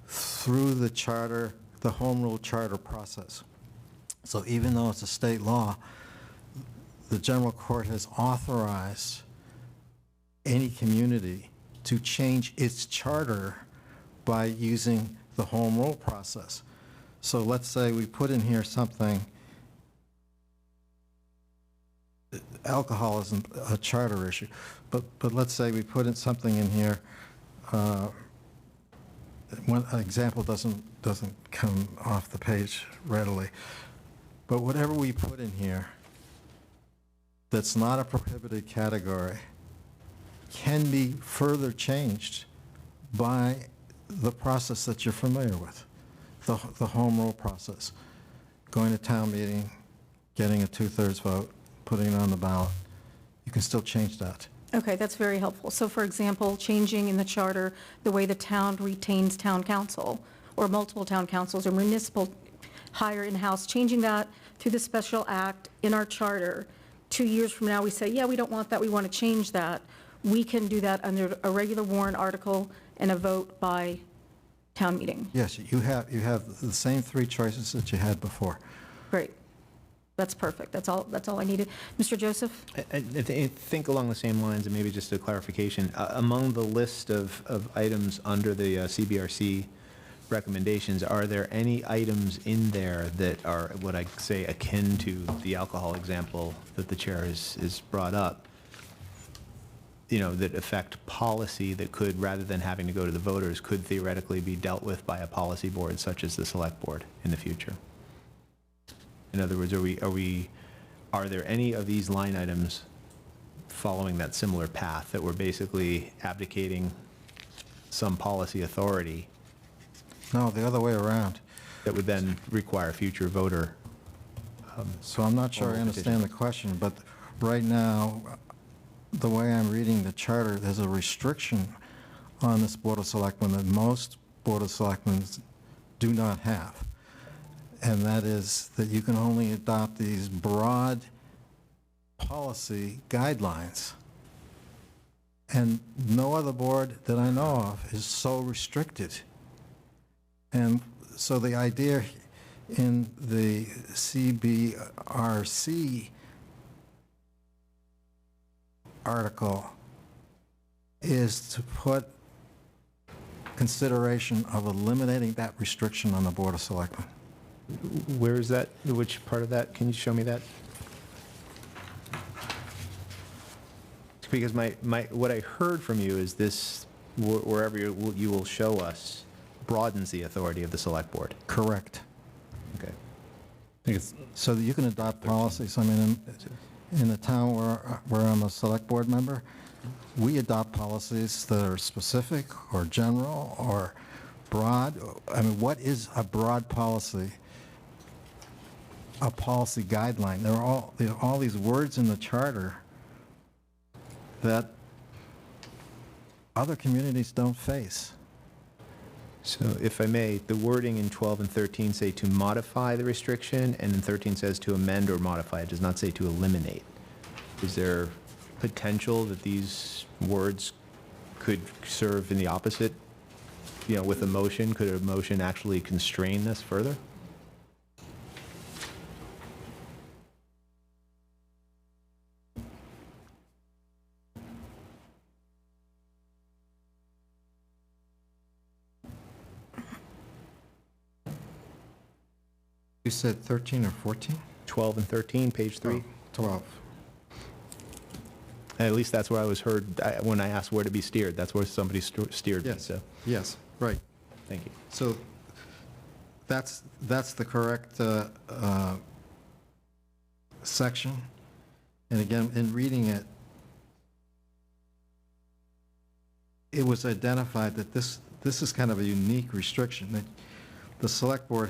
through the charter, the home rule charter process. So even though it's a state law, the general court has authorized any community to change its charter by using the home rule process. So let's say we put in here something, alcohol isn't a charter issue, but let's say we put in something in here, one example doesn't come off the page readily, but whatever we put in here that's not a prohibited category can be further changed by the process that you're familiar with, the home rule process. Going to town meeting, getting a 2/3 vote, putting it on the ballot. You can still change that. Okay, that's very helpful. So for example, changing in the charter the way the town retains town council, or multiple town councils, or municipal hire in-house, changing that through the special act in our charter. 2 years from now, we say, yeah, we don't want that, we want to change that. We can do that under a regular warrant article and a vote by town meeting. Yes, you have the same three choices that you had before. Great. That's perfect. That's all I needed. Mr. Joseph? I think along the same lines, and maybe just a clarification, among the list of items under the CBRC recommendations, are there any items in there that are what I say akin to the alcohol example that the chair has brought up, that affect policy that could, rather than having to go to the voters, could theoretically be dealt with by a policy board such as the Select Board in the future? In other words, are there any of these line items following that similar path that we're basically abdicating some policy authority No, the other way around. that would then require future voter? So I'm not sure I understand the question, but right now, the way I'm reading the charter, there's a restriction on this Board of Selectmen that most Board of Selectmen do not have. And that is that you can only adopt these broad policy guidelines. And no other board that I know of is so restricted. And so the idea in the CBRC article is to put consideration of eliminating that restriction on the Board of Selectmen. Where is that? Which part of that? Can you show me that? Because what I heard from you is this, wherever you will show us, broadens the authority of the Select Board. Correct. Okay. I think it's, So that you can adopt policies. I mean, in the town where I'm a Select Board member, we adopt policies that are specific or general or broad. I mean, what is a broad policy? A policy guideline. There are all these words in the charter that other communities don't face. So if I may, the wording in 12 and 13 say to modify the restriction, and in 13 says to amend or modify. It does not say to eliminate. Is there potential that these words could serve in the opposite with a motion, could a motion actually constrain this further? You said 13 or 14? 12 and 13, page 3. 12. At least that's where I was heard when I asked where to be steered. That's where somebody steered me, Yes, so, yes, right. thank you. So that's the correct section. And again, in reading it, it was identified that this is kind of a unique restriction, that the select board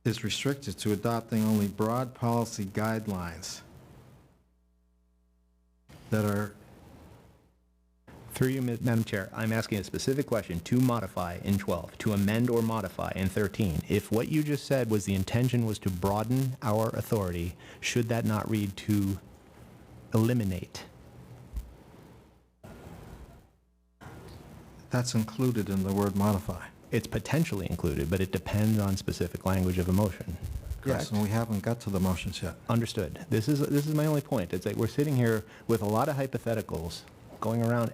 is restricted to adopting only broad policy guidelines that are, Through you, Madam Chair, I'm asking a specific question to modify in 12, to amend or modify in 13. If what you just said was the intention was to broaden our authority, should that not read to eliminate? that's included in the word modify. It's potentially included, but it depends on specific language of a motion. Yes, and we haven't got to the motions yet. Understood. This is my only point. It's like we're sitting here with a lot of hypotheticals going around.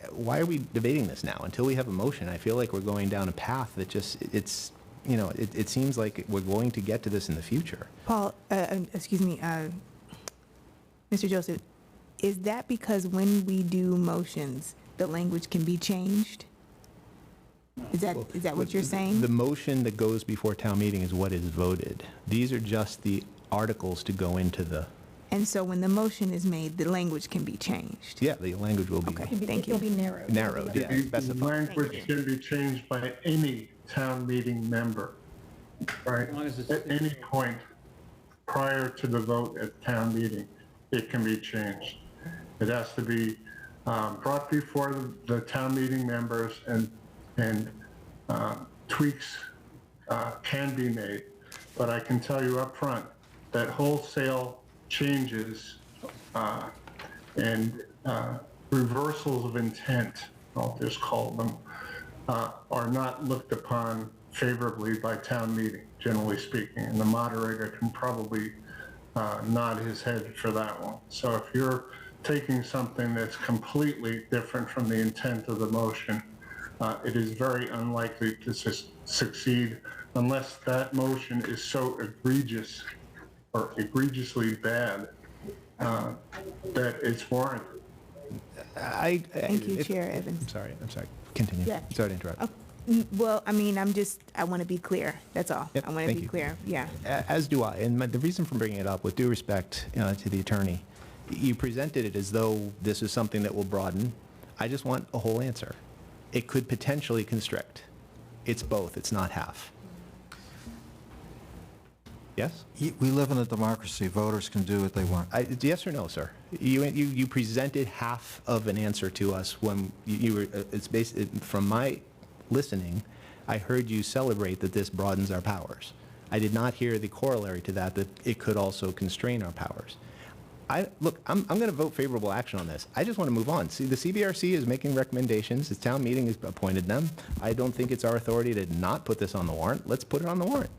Why are we debating this now? Until we have a motion, I feel like we're going down a path that it seems like we're going to get to this in the future. Paul, excuse me, Mr. Joseph, is that because when we do motions, the language can be changed? Is that what you're saying? The motion that goes before town meeting is what is voted. These are just the articles to go into the... And so when the motion is made, the language can be changed? Yeah, the language will be Okay, thank you. It'll be narrowed. narrowed, yeah, The specified. language can be changed by any town meeting member, right? long as it's- At any point prior to the vote at town meeting, it can be changed. It has to be brought before the town meeting members, and tweaks can be made. But I can tell you up front that wholesale changes and reversals of intent, I'll just call them, are not looked upon favorably by town meeting, generally speaking. And the moderator can probably nod his head for that one. So if you're taking something that's completely different from the intent of the motion, it is very unlikely to succeed unless that motion is so egregious or egregiously bad that it's warranted. Thank you, Chair Evans. I'm sorry. Continue. Yeah. Sorry to interrupt. Well, I mean, I want to be clear, that's all. Yep, I want to thank be you. clear, yeah. As do I. And the reason for bringing it up, with due respect to the attorney, you presented it as though this is something that will broaden. I just want a whole answer. It could potentially constrict. It's both. It's not half. Yes? We live in a democracy. Voters can do what they want. Yes or no, sir? You presented half of an answer to us when you were, it's based, from my listening, I heard you celebrate that this broadens our powers. I did not hear the corollary to that it could also constrain our powers. Look, I'm going to vote favorable action on this. I just want to move on. See, the CBRC is making recommendations. The town meeting has appointed them. I don't think it's our authority to not put this on the warrant. Let's put it on the warrant.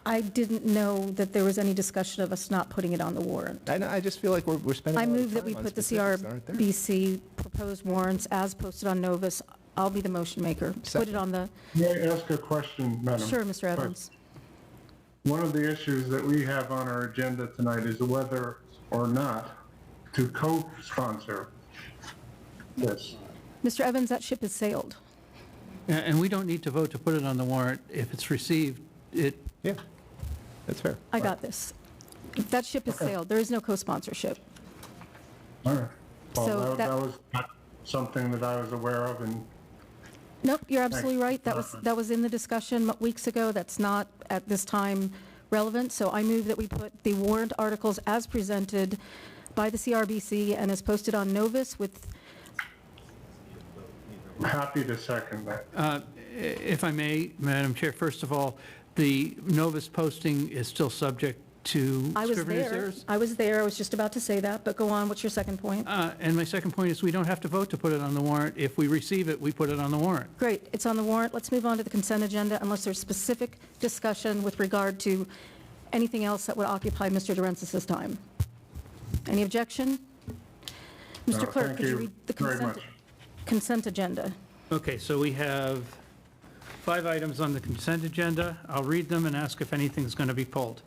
I didn't know that there was any discussion of us not putting it on the warrant. I just feel like we're spending I a lot of move that time we on put the specifics that aren't there. CRBC proposed warrants as posted on Novus. I'll be the motion maker. Put it on the, May I ask a question, Madam? sure, Mr. Evans. One of the issues that we have on our agenda tonight is whether or not to co-sponsor this. Mr. Evans, that ship has sailed. And we don't need to vote to put it on the warrant. If it's received, Yeah, that's fair. I got this. That ship has sailed. There is no co-sponsorship. All right. So Well, that- that was not something that I was aware of, and Nope, you're absolutely right. That was in the discussion weeks ago. That's not at this time relevant. So I move that we put the warrant articles as presented by the CRBC and as posted on Novus with, I'm happy to second that. if I may, Madam Chair, first of all, the Novus posting is still subject to I was scrivener's there. errors? I was there. I was just about to say that, but go on. What's your second point? And my second point is we don't have to vote to put it on the warrant. If we receive it, we put it on the warrant. Great, it's on the warrant. Let's move on to the consent agenda unless there's specific discussion with regard to anything else that would occupy Mr. Durensis' time. Any objection? Mr. Clerk, Thank could you you read the very much. consent agenda? Okay, so we have 5 items on the consent agenda. I'll read them and ask if anything's going to be pulled.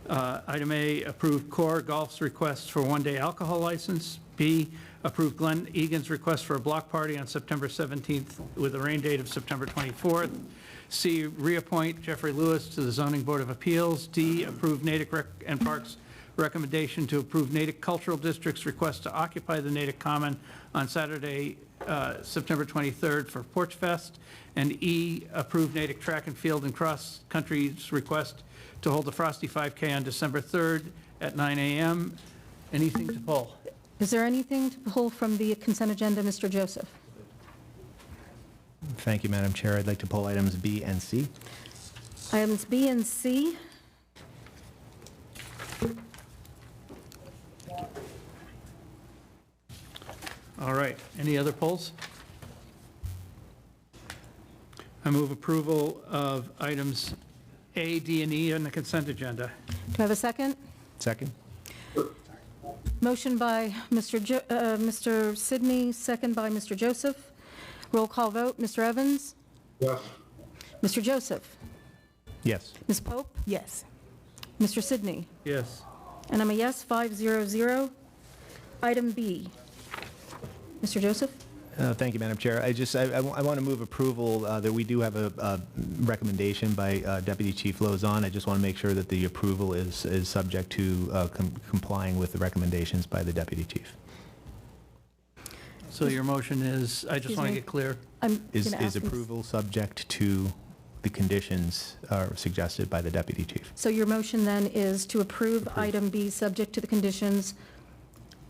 Item A, approve Core Golf's request for one-day alcohol license. B, approve Glenn Egan's request for a block party on September 17th with a rain date of September 24th. C, reappoint Jeffrey Lewis to the Zoning Board of Appeals. D, approve Natick and Parks recommendation to approve Natick Cultural District's request to occupy the Natick Common on Saturday, September 23rd for Porch Fest. And E, approve Natick Track and Field and Cross Country's request to hold the Frosty 5K on December 3rd at 9 a.m. Anything to pull? Is there anything to pull from the consent agenda, Mr. Joseph? Thank you, Madam Chair. I'd like to pull items B and C. Items B and C. All right, any other polls? I move approval of items A, D, and E on the consent agenda. Do I have a second? Second? Motion by Mr. Sidney, second by Mr. Joseph. Roll call vote, Mr. Evans? Yes. Mr. Joseph? Yes. Ms. Pope? Yes. Mr. Sidney? Yes. And I'm a yes, 500. Item B. Mr. Joseph? Thank you, Madam Chair. I want to move approval that we do have a recommendation by Deputy Chief Lozon. I just want to make sure that the approval is subject to complying with the recommendations by the Deputy Chief. So your motion is, I just Excuse want to me. get clear. I'm Is gonna ask Ms. approval subject to the conditions suggested by the Deputy Chief So your motion then is to approve item B, subject to the conditions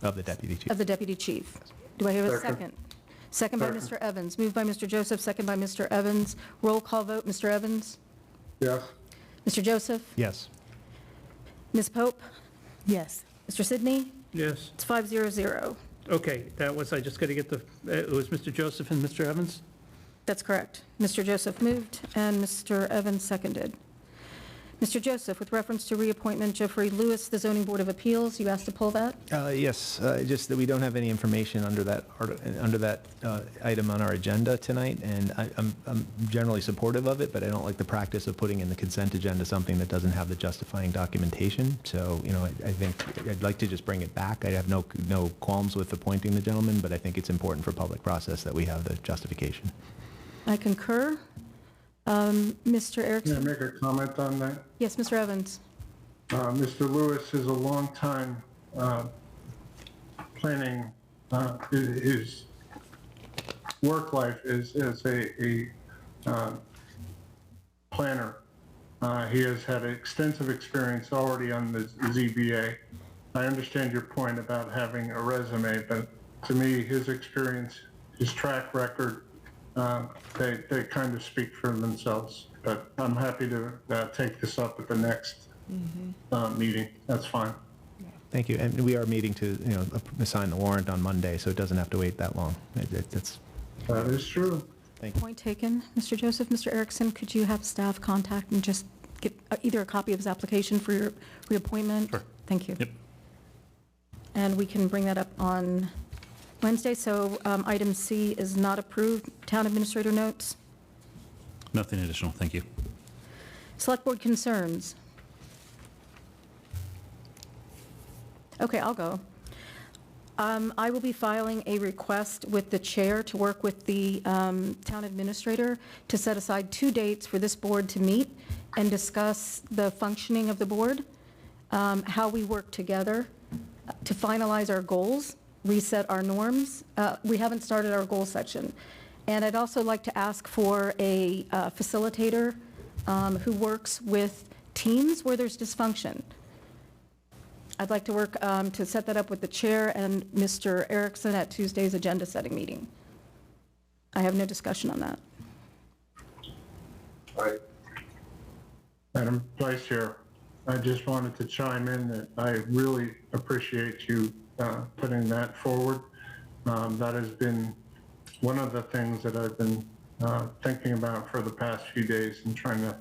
of the Deputy Chief? of the Deputy Chief. Do I have a Second. second? Second by Mr. Evans. Moved by Mr. Joseph, second by Mr. Evans. Roll call vote, Mr. Evans? Yes. Mr. Joseph? Yes. Ms. Pope? Yes. Mr. Sidney? Yes. It's 500. Okay, that was, I just got to get the, it was Mr. Joseph and Mr. Evans? That's correct. Mr. Joseph moved and Mr. Evans seconded. Mr. Joseph, with reference to reappointment Jeffrey Lewis, the Zoning Board of Appeals, you asked to pull that? Yes, just that we don't have any information under that item on our agenda tonight, and I'm generally supportive of it, but I don't like the practice of putting in the consent agenda something that doesn't have the justifying documentation. So, I think I'd like to just bring it back. I have no qualms with appointing the gentleman, but I think it's important for public process that we have the justification. I concur. Mr. Can I Erickson? make a comment on that? Yes, Mr. Evans? Mr. Lewis is a long time planning, his work life is as a planner. He has had extensive experience already on the ZBA. I understand your point about having a resume, but to me, his experience, his track record, they kind of speak for themselves. But I'm happy to take this up at the next meeting. That's fine. Thank you, and we are meeting to, assign the warrant on Monday, so it doesn't have to wait that long. That's, That is true. thank you. Point taken. Mr. Joseph, Mr. Erickson, could you have staff contact and just get either a copy of his application for your reappointment? Sure. Thank you. Yep. And we can bring that up on Wednesday. So item C is not approved. Town administrator notes. Nothing additional, thank you. Select board concerns. Okay, I'll go. I will be filing a request with the chair to work with the town administrator to set aside 2 dates for this board to meet and discuss the functioning of the board, how we work together to finalize our goals, reset our norms. We haven't started our goal section. And I'd also like to ask for a facilitator who works with teams where there's dysfunction. I'd like to work to set that up with the chair and Mr. Erickson at Tuesday's agenda setting meeting. I have no discussion on that. Right. Madam Vice Chair, I just wanted to chime in that I really appreciate you putting that forward. That has been one of the things that I've been thinking about for the past few days and trying to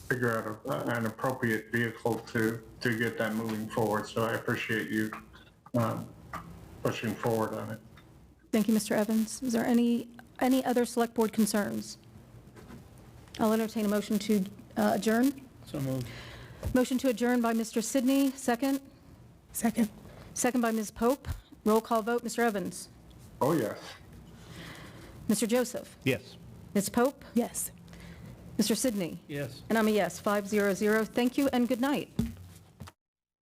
figure out an appropriate vehicle to get that moving forward. So I appreciate you pushing forward on it. Thank you, Mr. Evans. Is there any other select board concerns? I'll entertain a motion to adjourn. So moved. Motion to adjourn by Mr. Sidney, second. Second. Second by Ms. Pope. Roll call vote, Mr. Evans. Oh, yes. Mr. Joseph. Yes. Ms. Pope. Yes. Mr. Sidney. Yes. And I'm a yes, 500. Thank you and good night.